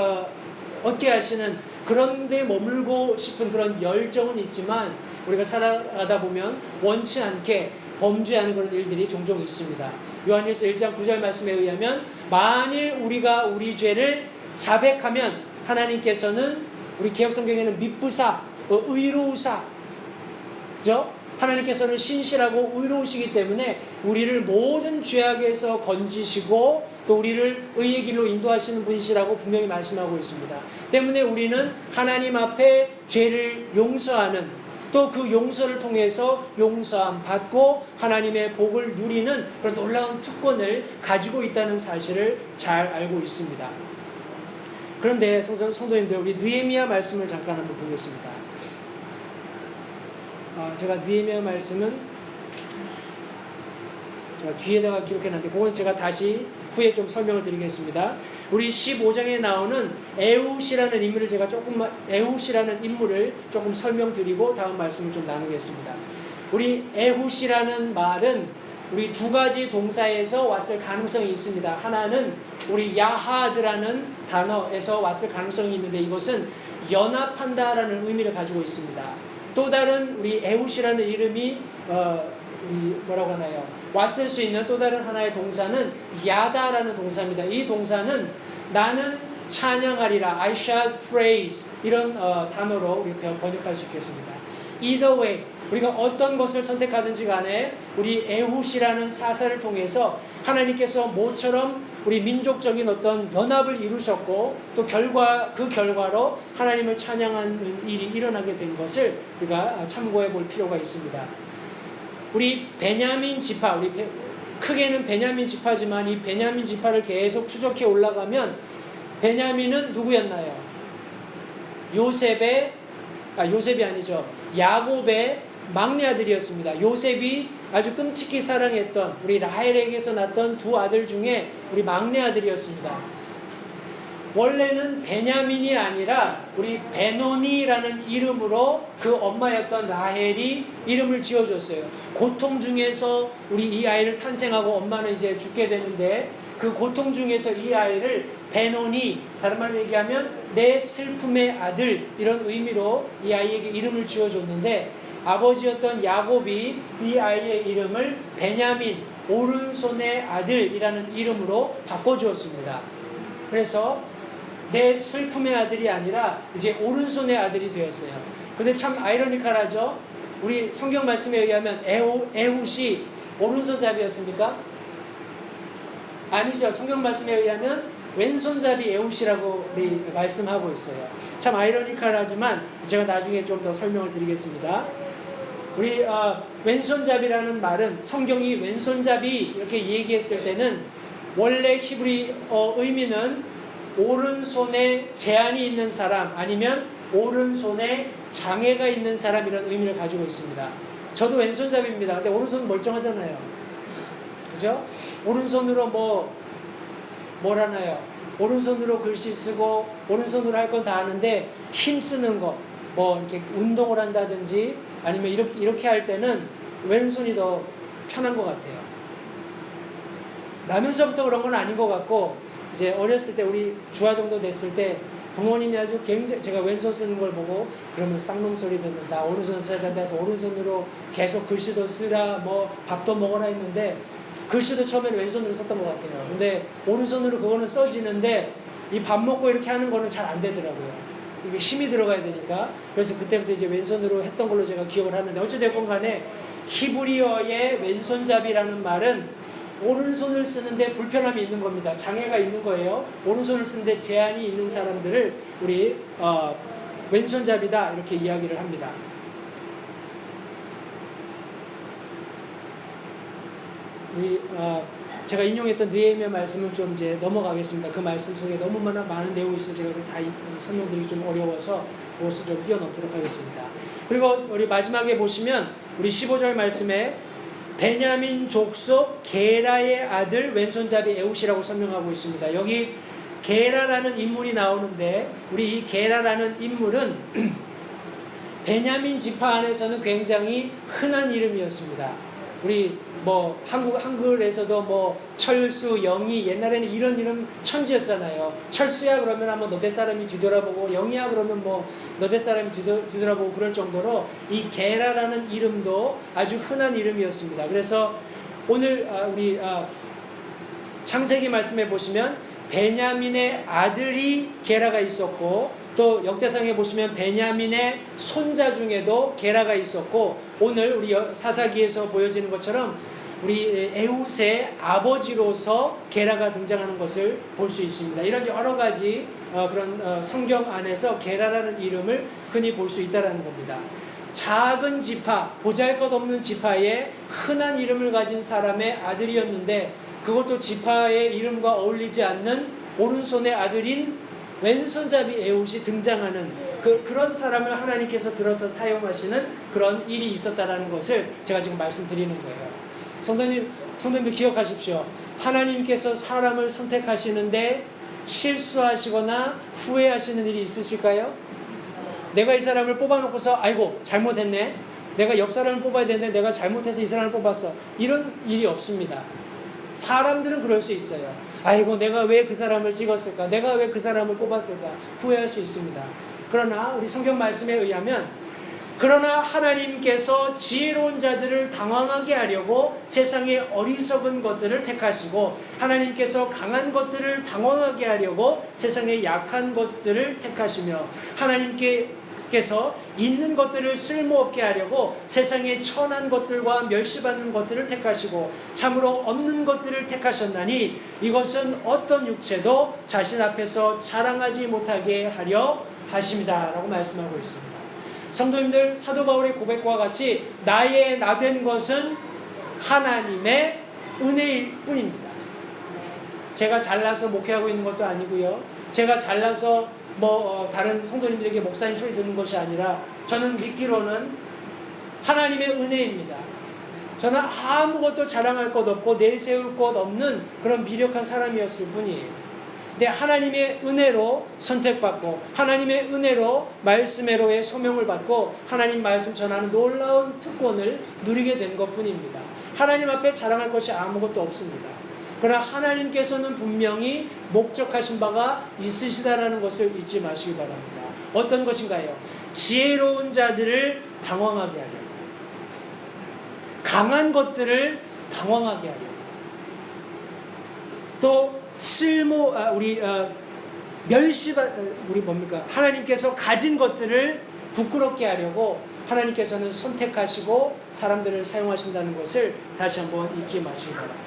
얻게 하시는 그런 데 머물고 싶은 그런 열정은 있지만 우리가 살아가다 보면 원치 않게 범죄하는 그런 일들이 종종 있습니다. 요한일서 1장 9절 말씀에 의하면 만일 우리가 우리 죄를 자백하면 하나님께서는 우리 개혁성경에는 미쁘사, 의로우사, 그죠? 하나님께서는 신실하고 의로우시기 때문에 우리를 모든 죄악에서 건지시고 또 우리를 의의 길로 인도하시는 분이시라고 분명히 말씀하고 있습니다. 때문에 우리는 하나님 앞에 죄를 용서하는 또 그 용서를 통해서 용서함 받고 하나님의 복을 누리는 그런 놀라운 특권을 가지고 있다는 사실을 잘 알고 있습니다. 그런데 성도님들, 우리 느헤미야 말씀을 잠깐 한번 보겠습니다. 제가 느헤미야 말씀은 제가 뒤에다가 기록해놨는데 그건 제가 다시 후에 좀 설명을 드리겠습니다. 우리 15장에 나오는 에훗이라는 인물을 제가 에훗이라는 인물을 조금 설명드리고 다음 말씀을 좀 나누겠습니다. 우리 에훗이라는 말은 우리 두 가지 동사에서 왔을 가능성이 있습니다. 하나는 우리 야하드라는 단어에서 왔을 가능성이 있는데 이것은 연합한다라는 의미를 가지고 있습니다. 또 다른 우리 에훗이라는 이름이 뭐라고 하나요? 왔을 수 있는 또 다른 하나의 동사는 야다라는 동사입니다. 이 동사는 나는 찬양하리라, I shall praise 이런 단어로 우리 번역할 수 있겠습니다. Either way, 우리가 어떤 것을 선택하든지 간에 우리 에훗이라는 사사를 통해서 하나님께서 모처럼 우리 민족적인 어떤 연합을 이루셨고 또 그 결과로 하나님을 찬양하는 일이 일어나게 된 것을 우리가 참고해 볼 필요가 있습니다. 우리 베냐민 지파, 크게는 베냐민 지파지만 이 베냐민 지파를 계속 추적해 올라가면 베냐민은 누구였나요? 요셉이 아니죠. 야곱의 막내 아들이었습니다. 요셉이 아주 끔찍히 사랑했던 우리 라헬에게서 낳았던 두 아들 중에 우리 막내 아들이었습니다. 원래는 베냐민이 아니라 우리 베노니라는 이름으로 그 엄마였던 라헬이 이름을 지어줬어요. 고통 중에서 우리 이 아이를 탄생하고 엄마는 이제 죽게 되는데 그 고통 중에서 이 아이를 베노니, 다른 말로 얘기하면 내 슬픔의 아들 이런 의미로 이 아이에게 이름을 지어줬는데 아버지였던 야곱이 이 아이의 이름을 베냐민, 오른손의 아들이라는 이름으로 바꿔주었습니다. 그래서 내 슬픔의 아들이 아니라 이제 오른손의 아들이 되었어요. 근데 참 아이러니컬하죠. 우리 성경 말씀에 의하면 에훗이 오른손잡이였습니까? 아니죠. 성경 말씀에 의하면 왼손잡이 에웃이라고 우리 말씀하고 있어요. 참 아이러니컬하지만 제가 나중에 좀 더 설명을 드리겠습니다. 우리 왼손잡이라는 말은 성경이 왼손잡이 이렇게 얘기했을 때는 원래 히브리 의미는 오른손에 제한이 있는 사람 아니면 오른손에 장애가 있는 사람 이런 의미를 가지고 있습니다. 저도 왼손잡이입니다. 근데 오른손은 멀쩡하잖아요. 그죠? 오른손으로 뭘 하나요? 오른손으로 글씨 쓰고 오른손으로 할 건 다 하는데 힘 쓰는 거 이렇게 운동을 한다든지 아니면 이렇게 할 때는 왼손이 더 편한 것 같아요. 나면서부터 그런 건 아닌 것 같고 이제 어렸을 때 우리 중학 정도 됐을 때 부모님이 아주 굉장히 제가 왼손 쓰는 걸 보고 그러면 쌍놈 소리 듣는다. 오른손 써야 된다 해서 오른손으로 계속 글씨도 쓰라 밥도 먹어라 했는데 글씨도 처음에는 왼손으로 썼던 것 같아요. 근데 오른손으로 그거는 써지는데 이 밥 먹고 이렇게 하는 거는 잘 안 되더라고요. 이게 힘이 들어가야 되니까. 그래서 그때부터 이제 왼손으로 했던 걸로 제가 기억을 하는데 어찌됐건 간에 히브리어의 왼손잡이라는 말은 오른손을 쓰는데 불편함이 있는 겁니다. 장애가 있는 거예요. 오른손을 쓰는데 제한이 있는 사람들을 우리 왼손잡이다 이렇게 이야기를 합니다. 우리 제가 인용했던 느헤미야 말씀은 좀 이제 넘어가겠습니다. 그 말씀 속에 너무 많은 내용이 있어서 제가 다 설명드리기 좀 어려워서 그것을 좀 뛰어넘도록 하겠습니다. 그리고 우리 마지막에 보시면 우리 15절 말씀에 베냐민 족속 게라의 아들 왼손잡이 에웃이라고 설명하고 있습니다. 여기 게라라는 인물이 나오는데 우리 이 게라라는 인물은 베냐민 지파 안에서는 굉장히 흔한 이름이었습니다. 우리 한글에서도 철수, 영희 옛날에는 이런 이름 천지였잖아요. 철수야 그러면 한번 너댓 사람이 뒤돌아보고 영희야 그러면 너댓 사람이 뒤돌아보고 그럴 정도로 이 게라라는 이름도 아주 흔한 이름이었습니다. 그래서 오늘 우리 창세기 말씀에 보시면 베냐민의 아들이 게라가 있었고 또 역대상에 보시면 베냐민의 손자 중에도 게라가 있었고 오늘 우리 사사기에서 보여지는 것처럼 우리 에웃의 아버지로서 게라가 등장하는 것을 볼 수 있습니다. 이런 여러 가지 그런 성경 안에서 게라라는 이름을 흔히 볼 수 있다는 겁니다. 작은 지파, 보잘것없는 지파에 흔한 이름을 가진 사람의 아들이었는데 그것도 지파의 이름과 어울리지 않는 오른손의 아들인 왼손잡이 에웃이 등장하는 그런 사람을 하나님께서 들어서 사용하시는 그런 일이 있었다는 것을 제가 지금 말씀드리는 거예요. 성도님들 기억하십시오. 하나님께서 사람을 선택하시는데 실수하시거나 후회하시는 일이 있으실까요? 내가 이 사람을 뽑아놓고서 아이고 잘못했네. 내가 옆 사람을 뽑아야 되는데 내가 잘못해서 이 사람을 뽑았어. 이런 일이 없습니다. 사람들은 그럴 수 있어요. 아이고 내가 왜 그 사람을 찍었을까? 내가 왜 그 사람을 뽑았을까? 후회할 수 있습니다. 그러나 우리 성경 말씀에 의하면 그러나 하나님께서 지혜로운 자들을 당황하게 하려고 세상의 어리석은 것들을 택하시고 하나님께서 강한 것들을 당황하게 하려고 세상의 약한 것들을 택하시며 하나님께서 있는 것들을 쓸모없게 하려고 세상의 천한 것들과 멸시받는 것들을 택하시고 참으로 없는 것들을 택하셨나니 이것은 어떤 육체도 자신 앞에서 자랑하지 못하게 하려 하심이다 라고 말씀하고 있습니다. 성도님들, 사도 바울의 고백과 같이 나의 나된 것은 하나님의 은혜일 뿐입니다. 제가 잘나서 목회하고 있는 것도 아니고요. 제가 잘나서 다른 성도님들에게 목사님 소리 듣는 것이 아니라 저는 믿기로는 하나님의 은혜입니다. 저는 아무것도 자랑할 것 없고 내세울 것 없는 그런 미력한 사람이었을 뿐이에요. 근데 하나님의 은혜로 선택받고 하나님의 은혜로 말씀회로의 소명을 받고 하나님 말씀 전하는 놀라운 특권을 누리게 된 것뿐입니다. 하나님 앞에 자랑할 것이 아무것도 없습니다. 그러나 하나님께서는 분명히 목적하신 바가 있으시다라는 것을 잊지 마시기 바랍니다. 어떤 것인가요? 지혜로운 자들을 당황하게 하려고, 강한 것들을 당황하게 하려고, 또 우리 뭡니까? 하나님께서 가진 것들을 부끄럽게 하려고 하나님께서는 선택하시고 사람들을 사용하신다는 것을 다시 한번 잊지 마시기 바랍니다.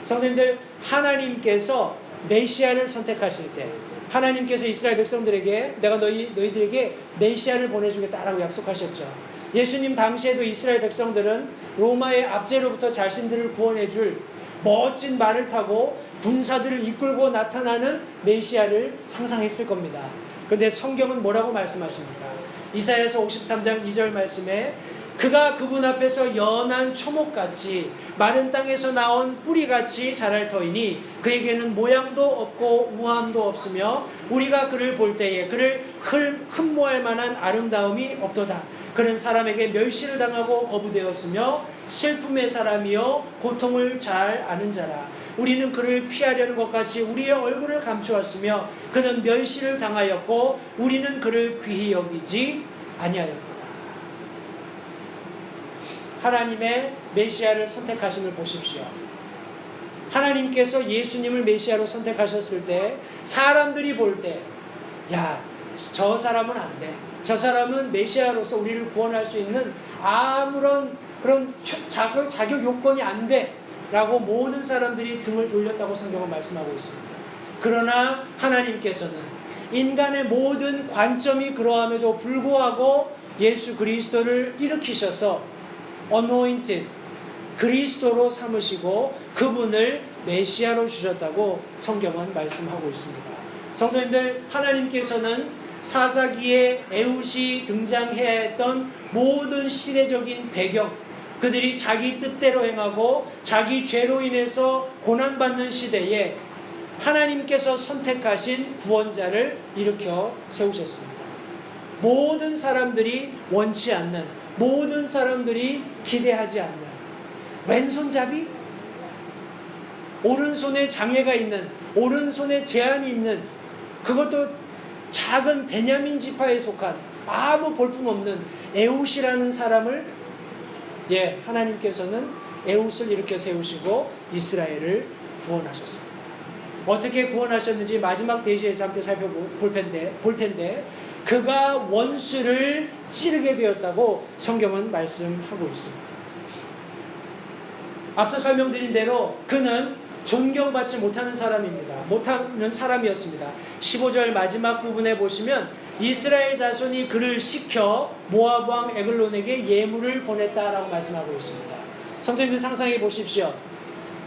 성도님들, 하나님께서 메시아를 선택하실 때, 하나님께서 이스라엘 백성들에게 내가 너희들에게 메시아를 보내주겠다라고 약속하셨죠. 예수님 당시에도 이스라엘 백성들은 로마의 압제로부터 자신들을 구원해줄 멋진 말을 타고 군사들을 이끌고 나타나는 메시아를 상상했을 겁니다. 그런데 성경은 뭐라고 말씀하십니까? 이사야서 53장 2절 말씀에 그가 그분 앞에서 연한 초목같이 마른 땅에서 나온 뿌리같이 자랄 터이니 그에게는 모양도 없고 우함도 없으며 우리가 그를 볼 때에 그를 흠모할 만한 아름다움이 없도다. 그는 사람에게 멸시를 당하고 거부되었으며 슬픔의 사람이요 고통을 잘 아는 자라. 우리는 그를 피하려는 것 같이 우리의 얼굴을 감추었으며 그는 멸시를 당하였고 우리는 그를 귀히 여기지 아니하였도다. 하나님의 메시아를 선택하심을 보십시오. 하나님께서 예수님을 메시아로 선택하셨을 때 사람들이 볼 때 야, 저 사람은 안 돼. 저 사람은 메시아로서 우리를 구원할 수 있는 아무런 그런 자격 요건이 안 돼. 라고 모든 사람들이 등을 돌렸다고 성경은 말씀하고 있습니다. 그러나 하나님께서는 인간의 모든 관점이 그러함에도 불구하고 예수 그리스도를 일으키셔서 anointed 그리스도로 삼으시고 그분을 메시아로 주셨다고 성경은 말씀하고 있습니다. 성도님들, 하나님께서는 사사기에 에훗이 등장해야 했던 모든 시대적인 배경, 그들이 자기 뜻대로 행하고 자기 죄로 인해서 고난받는 시대에 하나님께서 선택하신 구원자를 일으켜 세우셨습니다. 모든 사람들이 원치 않는, 모든 사람들이 기대하지 않는 왼손잡이? 오른손에 장애가 있는, 오른손에 제한이 있는, 그것도 작은 베냐민 지파에 속한 아무 볼품없는 에훗이라는 사람을 하나님께서는 에훗을 일으켜 세우시고 이스라엘을 구원하셨습니다. 어떻게 구원하셨는지 마지막 대지에서 함께 살펴볼 텐데 그가 원수를 찌르게 되었다고 성경은 말씀하고 있습니다. 앞서 설명드린 대로 그는 존경받지 못하는 사람입니다. 못하는 사람이었습니다. 15절 마지막 부분에 보시면 이스라엘 자손이 그를 시켜 모압 왕 에글론에게 예물을 보냈다라고 말씀하고 있습니다. 성도님들 상상해 보십시오.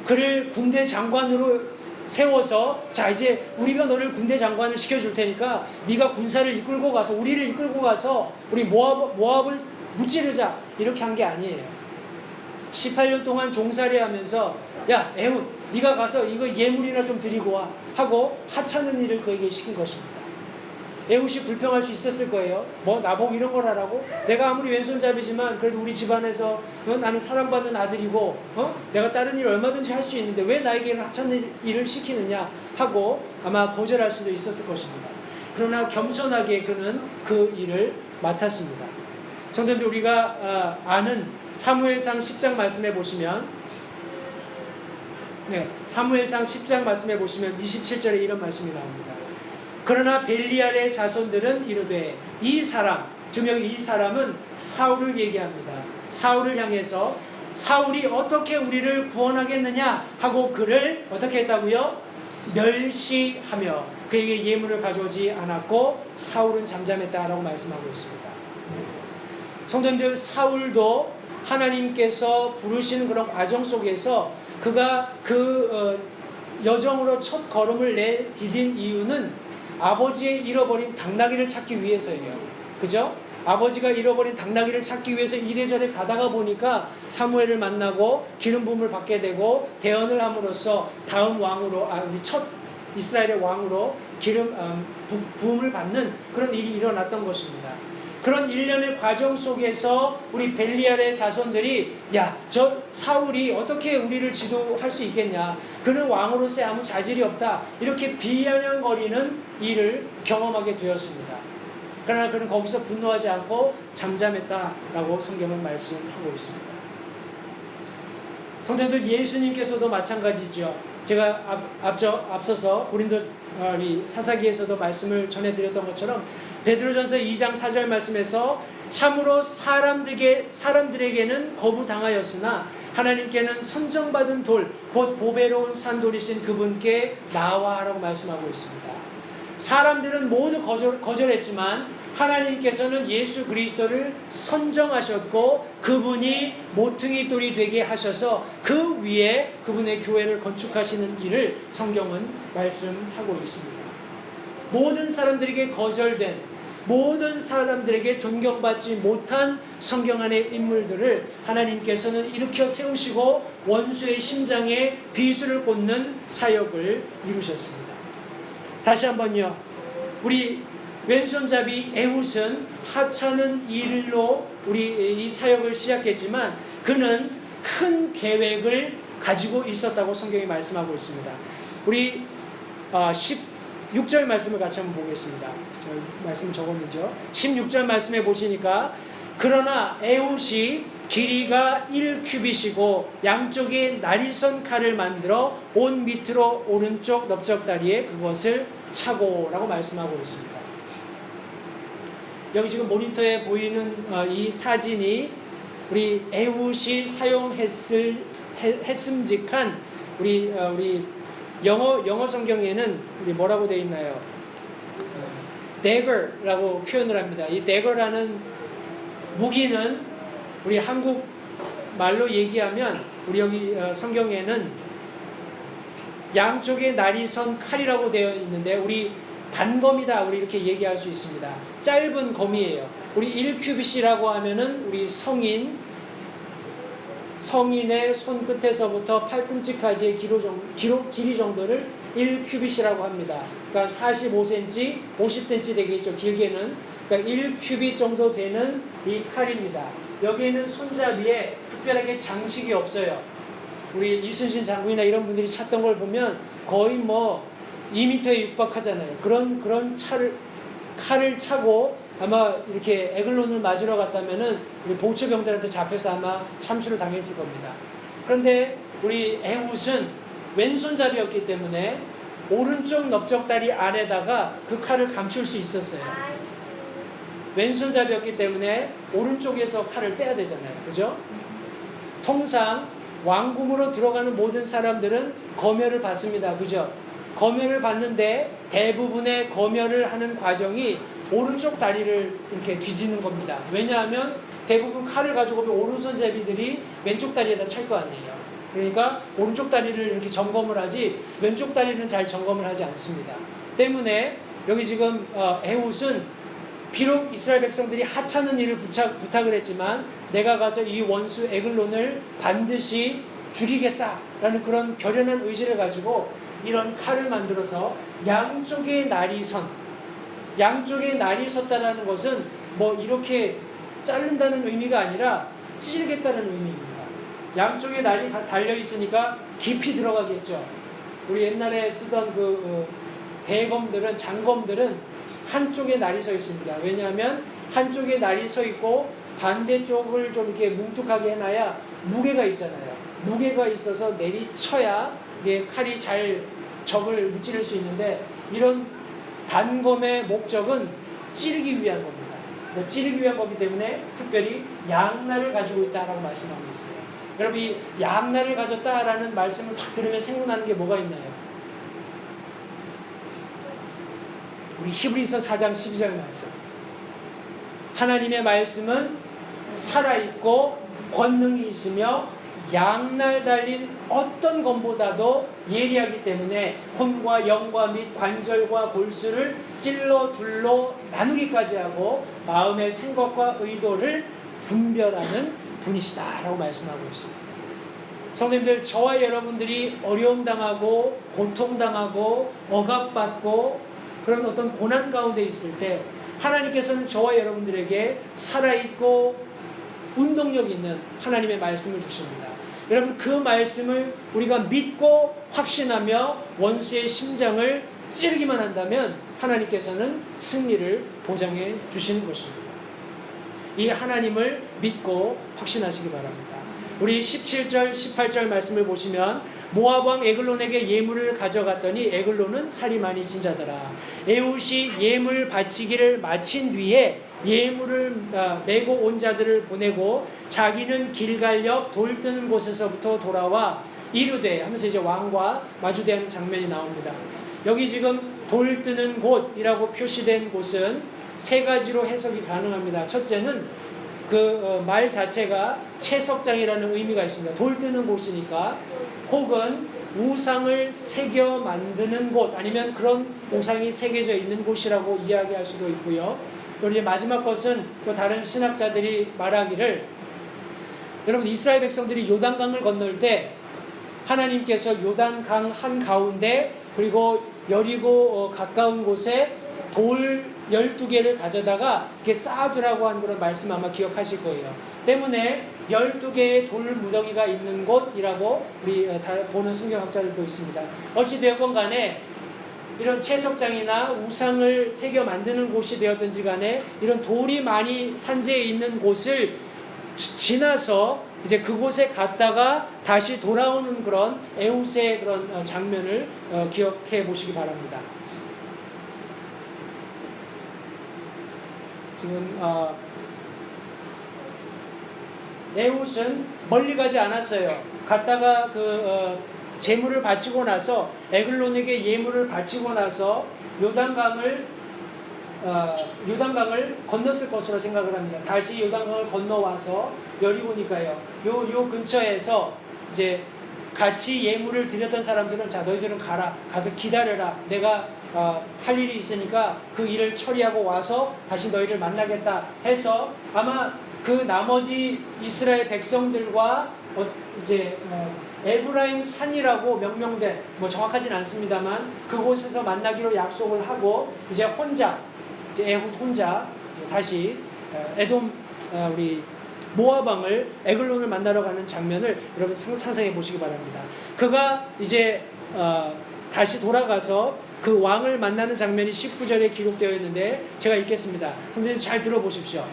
그를 군대 장관으로 세워서 자 이제 우리가 너를 군대 장관을 시켜줄 테니까 네가 군사를 이끌고 가서 우리를 이끌고 가서 우리 모압을 무찌르자 이렇게 한 게 아니에요. 18년 동안 종살이 하면서 야 에훗 네가 가서 이거 예물이나 좀 드리고 와 하고 하찮은 일을 그에게 시킨 것입니다. 에훗이 불평할 수 있었을 거예요. 뭐 나보고 이런 걸 하라고? 내가 아무리 왼손잡이지만 그래도 우리 집안에서 나는 사랑받는 아들이고 내가 다른 일을 얼마든지 할 수 있는데 왜 나에게는 하찮은 일을 시키느냐 하고 아마 거절할 수도 있었을 것입니다. 그러나 겸손하게 그는 그 일을 맡았습니다. 성도님들, 우리가 아는 사무엘상 10장 말씀해 보시면 사무엘상 10장 말씀해 보시면 27절에 이런 말씀이 나옵니다. 그러나 벨리알의 자손들은 이르되 이 사람, 즉 이 사람은 사울을 얘기합니다. 사울을 향해서 사울이 어떻게 우리를 구원하겠느냐 하고 그를 어떻게 했다고요? 멸시하며 그에게 예물을 가져오지 않았고 사울은 잠잠했다라고 말씀하고 있습니다. 성도님들, 사울도 하나님께서 부르시는 그런 과정 속에서 그가 여정으로 첫 걸음을 내디딘 이유는 아버지의 잃어버린 당나귀를 찾기 위해서예요. 그죠? 아버지가 잃어버린 당나귀를 찾기 위해서 이래저래 가다가 보니까 사무엘을 만나고 기름 부음을 받게 되고 대언을 함으로써 다음 왕으로 첫 이스라엘의 왕으로 기름 부음을 받는 그런 일이 일어났던 것입니다. 그런 일련의 과정 속에서 우리 벨리알의 자손들이 저 사울이 어떻게 우리를 지도할 수 있겠냐, 그는 왕으로서의 아무 자질이 없다, 이렇게 비아냥거리는 일을 경험하게 되었습니다. 그러나 그는 거기서 분노하지 않고 잠잠했다라고 성경은 말씀하고 있습니다. 성도님들, 예수님께서도 마찬가지죠. 제가 앞서서 고린도 사사기에서도 말씀을 전해드렸던 것처럼 베드로전서 2장 4절 말씀에서 참으로 사람들에게는 거부당하였으나 하나님께는 선정받은 돌, 곧 보배로운 산돌이신 그분께 나와라고 말씀하고 있습니다. 사람들은 모두 거절했지만 하나님께서는 예수 그리스도를 선정하셨고 그분이 모퉁이 돌이 되게 하셔서 그 위에 그분의 교회를 건축하시는 일을 성경은 말씀하고 있습니다. 모든 사람들에게 거절된, 모든 사람들에게 존경받지 못한 성경 안의 인물들을 하나님께서는 일으켜 세우시고 원수의 심장에 비수를 꽂는 사역을 이루셨습니다. 다시 한번요. 우리 왼손잡이 에훗은 하찮은 일로 우리 이 사역을 시작했지만 그는 큰 계획을 가지고 있었다고 성경이 말씀하고 있습니다. 우리 16절 말씀을 같이 한번 보겠습니다. 말씀 적었는죠. 16절 말씀에 보시니까 그러나 에훗이 길이가 1규빗이고 양쪽에 나리선 칼을 만들어 온 밑으로 오른쪽 넓적다리에 그것을 차고 라고 말씀하고 있습니다. 여기 지금 모니터에 보이는 이 사진이 우리 에훗이 사용했음직한 우리 영어 성경에는 우리 뭐라고 되어 있나요? dagger라고 표현을 합니다. 이 dagger라는 무기는 우리 한국 말로 얘기하면 우리 여기 성경에는 양쪽에 날이 선 칼이라고 되어 있는데 우리 단검이다 우리 이렇게 얘기할 수 있습니다. 짧은 검이에요. 우리 1규빗이라고 하면은 우리 성인의 손끝에서부터 팔꿈치까지의 길이 정도를 1규빗이라고 합니다. 그러니까 45cm, 50cm 되겠죠. 길게는. 그러니까 1규빗 정도 되는 이 칼입니다. 여기에는 손잡이에 특별하게 장식이 없어요. 우리 이순신 장군이나 이런 분들이 찾던 걸 보면 거의 뭐 2m에 육박하잖아요. 그런 칼을 차고 아마 이렇게 에글론을 맞으러 갔다면은 우리 보초병들한테 잡혀서 아마 참수를 당했을 겁니다. 그런데 우리 에훗은 왼손잡이였기 때문에 오른쪽 넓적다리 안에다가 그 칼을 감출 수 있었어요. 왼손잡이였기 때문에 오른쪽에서 칼을 빼야 되잖아요. 그죠? 통상 왕궁으로 들어가는 모든 사람들은 검열을 받습니다. 그죠? 검열을 받는데 대부분의 검열을 하는 과정이 오른쪽 다리를 이렇게 뒤지는 겁니다. 왜냐하면 대부분 칼을 가지고 오면 오른손잡이들이 왼쪽 다리에다 찰 거 아니에요. 그러니까 오른쪽 다리를 이렇게 점검을 하지 왼쪽 다리는 잘 점검을 하지 않습니다. 때문에 여기 지금 에훗은 비록 이스라엘 백성들이 하찮은 일을 부탁을 했지만 내가 가서 이 원수 에글론을 반드시 죽이겠다라는 그런 결연한 의지를 가지고 이런 칼을 만들어서 양쪽에 날이 섰다라는 것은 뭐 이렇게 자른다는 의미가 아니라 찌르겠다는 의미입니다. 양쪽에 날이 달려 있으니까 깊이 들어가겠죠. 우리 옛날에 쓰던 대검들은 장검들은 한쪽에 날이 서 있습니다. 왜냐하면 한쪽에 날이 서 있고 반대쪽을 좀 이렇게 뭉툭하게 해놔야 무게가 있잖아요. 무게가 있어서 내리쳐야 이게 칼이 잘 적을 무찌를 수 있는데 이런 단검의 목적은 찌르기 위한 겁니다. 찌르기 위한 거기 때문에 특별히 양날을 가지고 있다라고 말씀하고 있어요. 여러분 이 양날을 가졌다라는 말씀을 딱 들으면 생각나는 게 뭐가 있나요? 우리 히브리서 4장 12절 말씀. 하나님의 말씀은 살아있고 권능이 있으며 양날 달린 어떤 검보다도 예리하기 때문에 혼과 영과 및 관절과 골수를 찔러 둘러 나누기까지 하고 마음의 생각과 의도를 분별하는 분이시다라고 말씀하고 있습니다. 성도님들, 저와 여러분들이 어려움 당하고 고통 당하고 억압받고 그런 어떤 고난 가운데 있을 때 하나님께서는 저와 여러분들에게 살아있고 운동력 있는 하나님의 말씀을 주십니다. 여러분 그 말씀을 우리가 믿고 확신하며 원수의 심장을 찌르기만 한다면 하나님께서는 승리를 보장해 주시는 것입니다. 이 하나님을 믿고 확신하시기 바랍니다. 우리 17절, 18절 말씀을 보시면 모압 왕 에글론에게 예물을 가져갔더니 에글론은 살이 많이 찐 자더라. 에훗이 예물 바치기를 마친 뒤에 예물을 메고 온 자들을 보내고 자기는 길갈역 돌 뜨는 곳에서부터 돌아와 이르되 하면서 이제 왕과 마주대하는 장면이 나옵니다. 여기 지금 돌 뜨는 곳이라고 표시된 곳은 세 가지로 해석이 가능합니다. 첫째는 그 말 자체가 채석장이라는 의미가 있습니다. 돌 뜨는 곳이니까, 혹은 우상을 새겨 만드는 곳, 아니면 그런 우상이 새겨져 있는 곳이라고 이야기할 수도 있고요. 또 이제 마지막 것은 또 다른 신학자들이 말하기를, 여러분 이스라엘 백성들이 요단강을 건널 때 하나님께서 요단강 한가운데 그리고 여리고 가까운 곳에 돌 12개를 가져다가 이렇게 쌓아두라고 한 그런 말씀 아마 기억하실 거예요. 때문에 12개의 돌 무더기가 있는 곳이라고 우리 보는 성경학자들도 있습니다. 어찌되었건 간에 이런 채석장이나 우상을 새겨 만드는 곳이 되었든지 간에 이런 돌이 많이 산재해 있는 곳을 지나서 이제 그곳에 갔다가 다시 돌아오는 그런 에훗의 그런 장면을 기억해 보시기 바랍니다. 지금 에훗은 멀리 가지 않았어요. 갔다가 제물을 바치고 나서 에글론에게 예물을 바치고 나서 요단강을 건넜을 것으로 생각을 합니다. 다시 요단강을 건너와서 여리고니까요. 요 근처에서 이제 같이 예물을 드렸던 사람들은 자 너희들은 가서 기다려라. 내가 할 일이 있으니까 그 일을 처리하고 와서 다시 너희를 만나겠다 해서 아마 그 나머지 이스라엘 백성들과 이제 에브라임 산이라고 명명된 정확하진 않습니다만 그곳에서 만나기로 약속을 하고 이제 에훗 혼자 이제 다시 에돔 우리 모압 왕을 에글론을 만나러 가는 장면을 여러분 상상해 보시기 바랍니다. 그가 이제 다시 돌아가서 그 왕을 만나는 장면이 19절에 기록되어 있는데 제가 읽겠습니다. 선생님 잘 들어보십시오.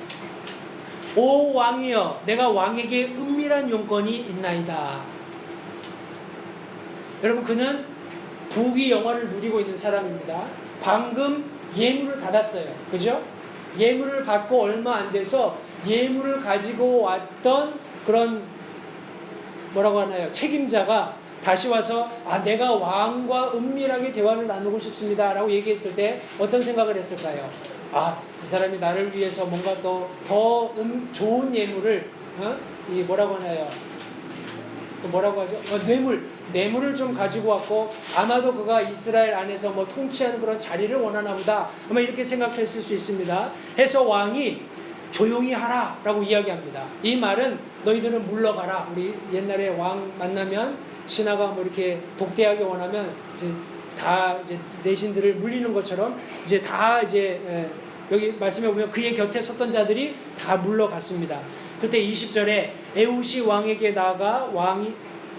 오 왕이여, 내가 왕에게 은밀한 용건이 있나이다. 여러분 그는 부귀 영화를 누리고 있는 사람입니다. 방금 예물을 받았어요. 그죠? 예물을 받고 얼마 안 돼서 예물을 가지고 왔던 그런 뭐라고 하나요? 책임자가 다시 와서 내가 왕과 은밀하게 대화를 나누고 싶습니다 라고 얘기했을 때 어떤 생각을 했을까요? 이 사람이 나를 위해서 뭔가 더 좋은 예물을 이 뭐라고 하나요? 뭐라고 하죠? 뇌물을 좀 가지고 왔고 아마도 그가 이스라엘 안에서 통치하는 그런 자리를 원하나 보다 아마 이렇게 생각했을 수 있습니다. 해서 왕이 조용히 하라 라고 이야기합니다. 이 말은 너희들은 물러가라. 우리 옛날에 왕 만나면 신하가 이렇게 독대하게 원하면 다 내신들을 물리는 것처럼 여기 말씀해 보면 그의 곁에 섰던 자들이 다 물러갔습니다. 그때 20절에 에훗이 왕에게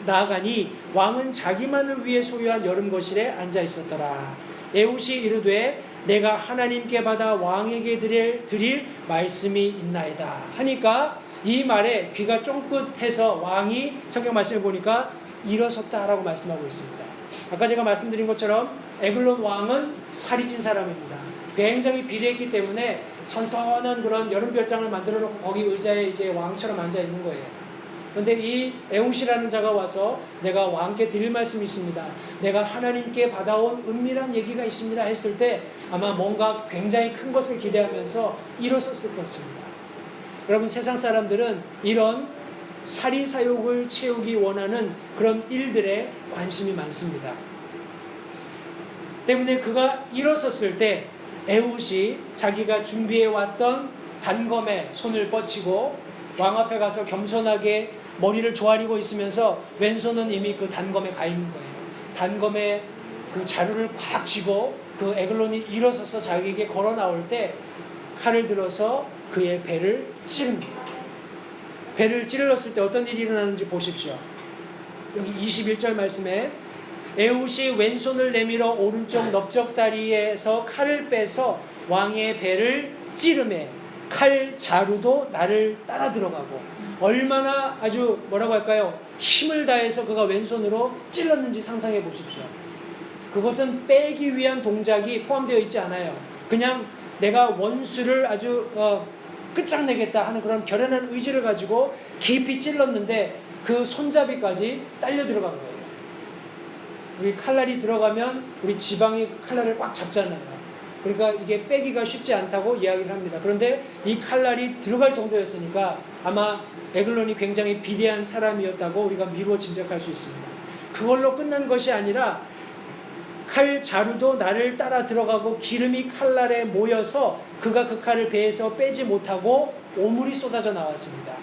나아가니 왕은 자기만을 위해 소유한 여름 거실에 앉아 있었더라. 에훗이 이르되 내가 하나님께 받아 왕에게 드릴 말씀이 있나이다 하니까 이 말에 귀가 쫑긋해서 왕이 성경 말씀을 보니까 일어섰다라고 말씀하고 있습니다. 아까 제가 말씀드린 것처럼 에글론 왕은 살이 찐 사람입니다. 굉장히 비대했기 때문에 선선한 그런 여름별장을 만들어 놓고 거기 의자에 이제 왕처럼 앉아 있는 거예요. 그런데 이 에훗이라는 자가 와서 내가 왕께 드릴 말씀이 있습니다. 내가 하나님께 받아온 은밀한 얘기가 있습니다 했을 때 아마 뭔가 굉장히 큰 것을 기대하면서 일어섰을 것입니다. 여러분 세상 사람들은 이런 사리사욕을 채우기 원하는 그런 일들에 관심이 많습니다. 때문에 그가 일어섰을 때 에훗이 자기가 준비해왔던 단검에 손을 뻗치고 왕 앞에 가서 겸손하게 머리를 조아리고 있으면서 왼손은 이미 그 단검에 가 있는 거예요. 단검에 그 자루를 꽉 쥐고 그 에글론이 일어서서 자기에게 걸어 나올 때 칼을 들어서 그의 배를 찌릅니다. 배를 찔렀을 때 어떤 일이 일어나는지 보십시오. 여기 21절 말씀에 에훗이 왼손을 내밀어 오른쪽 넓적다리에서 칼을 빼서 왕의 배를 찌르매 칼 자루도 나를 따라 들어가고 얼마나 아주 뭐라고 할까요? 힘을 다해서 그가 왼손으로 찔렀는지 상상해 보십시오. 그것은 빼기 위한 동작이 포함되어 있지 않아요. 그냥 내가 원수를 아주 끝장내겠다 하는 그런 결연한 의지를 가지고 깊이 찔렀는데 그 손잡이까지 딸려 들어간 거예요. 우리 칼날이 들어가면 우리 지방이 칼날을 꽉 잡잖아요. 그러니까 이게 빼기가 쉽지 않다고 이야기를 합니다. 그런데 이 칼날이 들어갈 정도였으니까 아마 에글론이 굉장히 비대한 사람이었다고 우리가 미루어 짐작할 수 있습니다. 그걸로 끝난 것이 아니라 칼 자루도 나를 따라 들어가고 기름이 칼날에 모여서 그가 그 칼을 배에서 빼지 못하고 오물이 쏟아져 나왔습니다.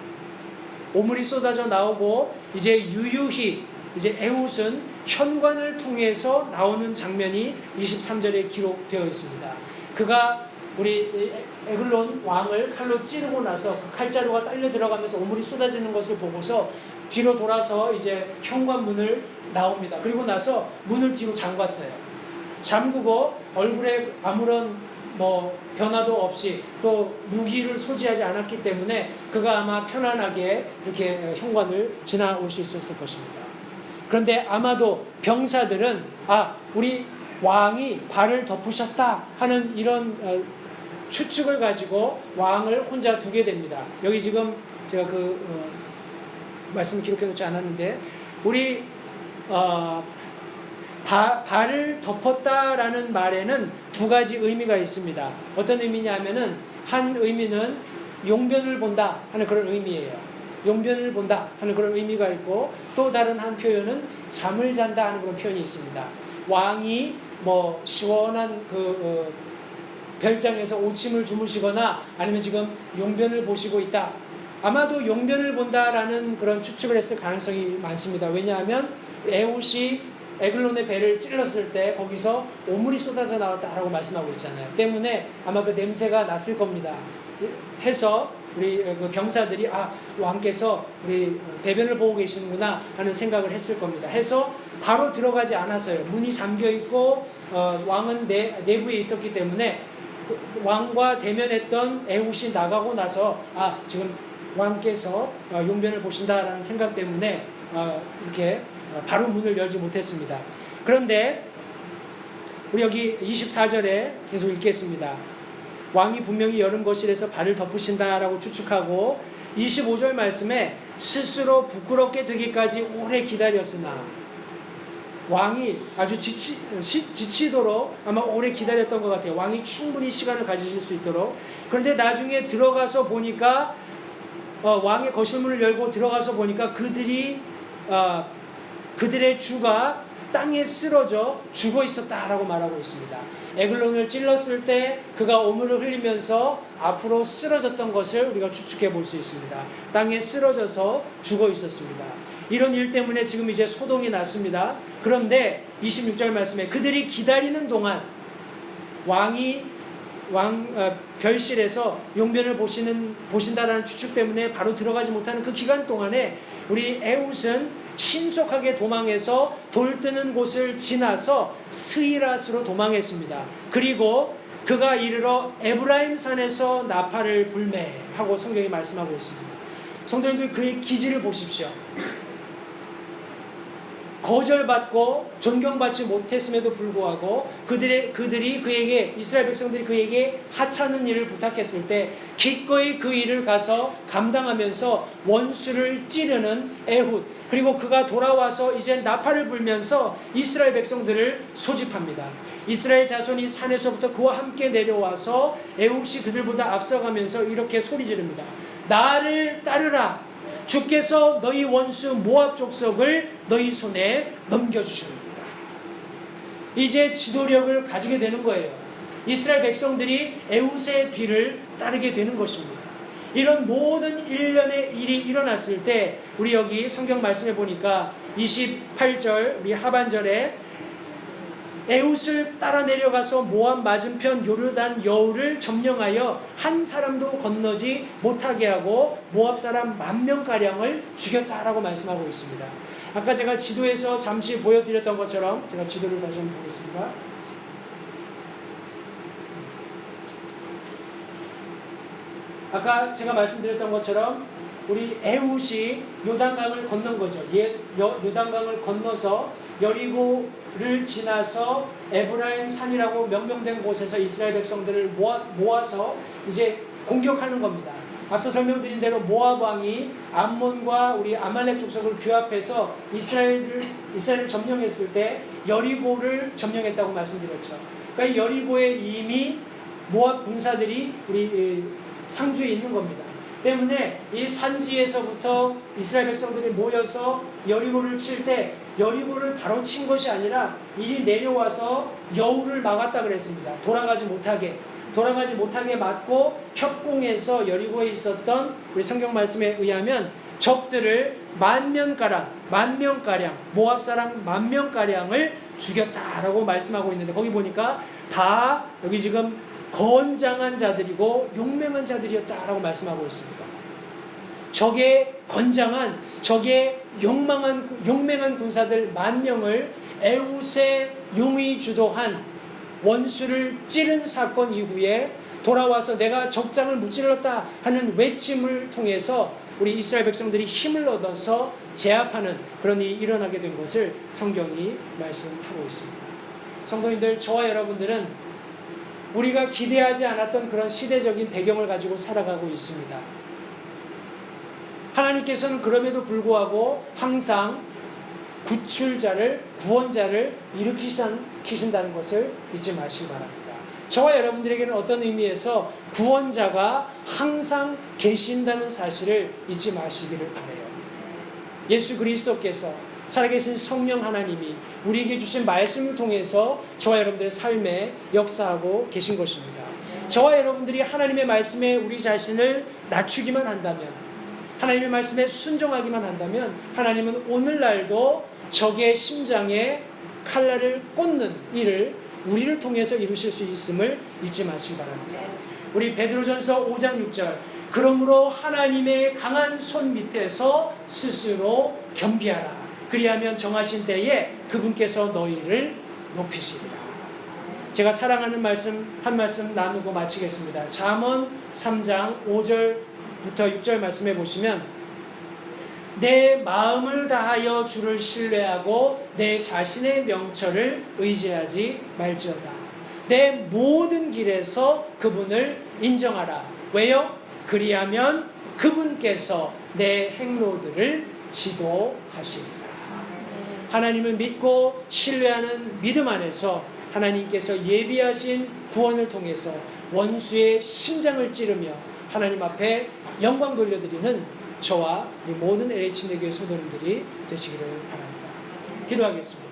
오물이 쏟아져 나오고 이제 유유히 이제 에훗은 현관을 통해서 나오는 장면이 23절에 기록되어 있습니다. 그가 우리 에글론 왕을 칼로 찌르고 나서 그 칼자루가 딸려 들어가면서 오물이 쏟아지는 것을 보고서 뒤로 돌아서 이제 현관문을 나옵니다. 그리고 나서 문을 뒤로 잠갔어요. 잠그고 얼굴에 아무런 변화도 없이 또 무기를 소지하지 않았기 때문에 그가 아마 편안하게 이렇게 현관을 지나올 수 있었을 것입니다. 그런데 아마도 병사들은 우리 왕이 발을 덮으셨다 하는 이런 추측을 가지고 왕을 혼자 두게 됩니다. 여기 지금 제가 말씀 기록해 놓지 않았는데 우리 발을 덮었다라는 말에는 두 가지 의미가 있습니다. 어떤 의미냐면은 한 의미는 용변을 본다 하는 그런 의미예요. 용변을 본다 하는 그런 의미가 있고 또 다른 한 표현은 잠을 잔다 하는 그런 표현이 있습니다. 왕이 시원한 별장에서 오침을 주무시거나 아니면 지금 용변을 보시고 있다. 아마도 용변을 본다라는 그런 추측을 했을 가능성이 많습니다. 왜냐하면 에훗이 에글론의 배를 찔렀을 때 거기서 오물이 쏟아져 나왔다라고 말씀하고 있잖아요. 때문에 아마 그 냄새가 났을 겁니다. 해서 우리 그 병사들이 왕께서 우리 배변을 보고 계시는구나 하는 생각을 했을 겁니다. 해서 바로 들어가지 않았어요. 문이 잠겨 있고 왕은 내부에 있었기 때문에 왕과 대면했던 에훗이 나가고 나서 지금 왕께서 용변을 보신다라는 생각 때문에 이렇게 바로 문을 열지 못했습니다. 그런데 우리 여기 24절에 계속 읽겠습니다. 왕이 분명히 여름 거실에서 발을 덮으신다라고 추측하고 25절 말씀에 스스로 부끄럽게 되기까지 오래 기다렸으나 왕이 아주 지치도록 아마 오래 기다렸던 것 같아요. 왕이 충분히 시간을 가지실 수 있도록. 그런데 나중에 들어가서 보니까 왕의 거실문을 열고 들어가서 보니까 그들의 주가 땅에 쓰러져 죽어 있었다라고 말하고 있습니다. 에글론을 찔렀을 때 그가 오물을 흘리면서 앞으로 쓰러졌던 것을 우리가 추측해 볼 수 있습니다. 땅에 쓰러져서 죽어 있었습니다. 이런 일 때문에 지금 이제 소동이 났습니다. 그런데 26절 말씀에 그들이 기다리는 동안 별실에서 용변을 보신다라는 추측 때문에 바로 들어가지 못하는 그 기간 동안에 우리 에훗은 신속하게 도망해서 돌 뜨는 곳을 지나서 스이랏으로 도망했습니다. 그리고 그가 이르러 에브라임 산에서 나팔을 불매하고 성경이 말씀하고 있습니다. 성도님들 그의 기질을 보십시오. 거절받고 존경받지 못했음에도 불구하고 그들이 그에게 이스라엘 백성들이 그에게 하찮은 일을 부탁했을 때 기꺼이 그 일을 가서 감당하면서 원수를 찌르는 에훗, 그리고 그가 돌아와서 이제 나팔을 불면서 이스라엘 백성들을 소집합니다. 이스라엘 자손이 산에서부터 그와 함께 내려와서 에훗이 그들보다 앞서가면서 이렇게 소리 지릅니다. 나를 따르라. 주께서 너희 원수 모압 족속을 너희 손에 넘겨주십니다. 이제 지도력을 가지게 되는 거예요. 이스라엘 백성들이 에훗의 뒤를 따르게 되는 것입니다. 이런 모든 일련의 일이 일어났을 때 우리 여기 성경 말씀해 보니까 28절 우리 하반절에 에훗을 따라 내려가서 모압 맞은편 요르단 여우를 점령하여 한 사람도 건너지 못하게 하고 모압 사람 10,000명가량을 죽였다라고 말씀하고 있습니다. 아까 제가 지도에서 잠시 보여드렸던 것처럼 제가 지도를 다시 한번 보겠습니다. 아까 제가 말씀드렸던 것처럼 우리 에훗이 요단강을 건넌 거죠. 요단강을 건너서 여리고를 지나서 에브라임 산이라고 명명된 곳에서 이스라엘 백성들을 모아서 이제 공격하는 겁니다. 앞서 설명드린 대로 모압 왕이 암몬과 우리 아말렉 족속을 규합해서 이스라엘을 점령했을 때 여리고를 점령했다고 말씀드렸죠. 그러니까 여리고에 이미 모압 군사들이 우리 상주에 있는 겁니다. 때문에 이 산지에서부터 이스라엘 백성들이 모여서 여리고를 칠 때 여리고를 바로 친 것이 아니라 이리 내려와서 여우를 막았다 그랬습니다. 돌아가지 못하게 막고 협공해서 여리고에 있었던 우리 성경 말씀에 의하면 적들을 만명가량 모압 사람 10,000명가량을 죽였다라고 말씀하고 있는데, 거기 보니까 다 여기 지금 건장한 자들이고 용맹한 자들이었다라고 말씀하고 있습니다. 적의 건장한, 적의 용맹한 군사들 10,000명을 에훗의 용이 주도한 원수를 찌른 사건 이후에 돌아와서 내가 적장을 무찔렀다 하는 외침을 통해서 우리 이스라엘 백성들이 힘을 얻어서 제압하는 그런 일이 일어나게 된 것을 성경이 말씀하고 있습니다. 성도님들, 저와 여러분들은 우리가 기대하지 않았던 그런 시대적인 배경을 가지고 살아가고 있습니다. 하나님께서는 그럼에도 불구하고 항상 구원자를 일으키신다는 것을 잊지 마시기 바랍니다. 저와 여러분들에게는 어떤 의미에서 구원자가 항상 계신다는 사실을 잊지 마시기를 바라요. 예수 그리스도께서, 살아계신 성령 하나님이 우리에게 주신 말씀을 통해서 저와 여러분들의 삶에 역사하고 계신 것입니다. 저와 여러분들이 하나님의 말씀에 우리 자신을 낮추기만 한다면, 하나님의 말씀에 순종하기만 한다면, 하나님은 오늘날도 적의 심장에 칼날을 꽂는 일을 우리를 통해서 이루실 수 있음을 잊지 마시기 바랍니다. 우리 베드로전서 5장 6절, 그러므로 하나님의 강한 손 밑에서 스스로 겸비하라. 그리하면 정하신 때에 그분께서 너희를 높이시리라. 제가 사랑하는 말씀 한 말씀 나누고 마치겠습니다. 잠언 3장 5절부터 6절 말씀해 보시면, 내 마음을 다하여 주를 신뢰하고 내 자신의 명철을 의지하지 말지어다. 내 모든 길에서 그분을 인정하라. 왜요? 그리하면 그분께서 내 행로들을 지도하시리라. 하나님을 믿고 신뢰하는 믿음 안에서 하나님께서 예비하신 구원을 통해서 원수의 심장을 찌르며 하나님 앞에 영광 돌려드리는 저와 우리 모든 LH내교회 성도님들이 되시기를 바랍니다. 기도하겠습니다.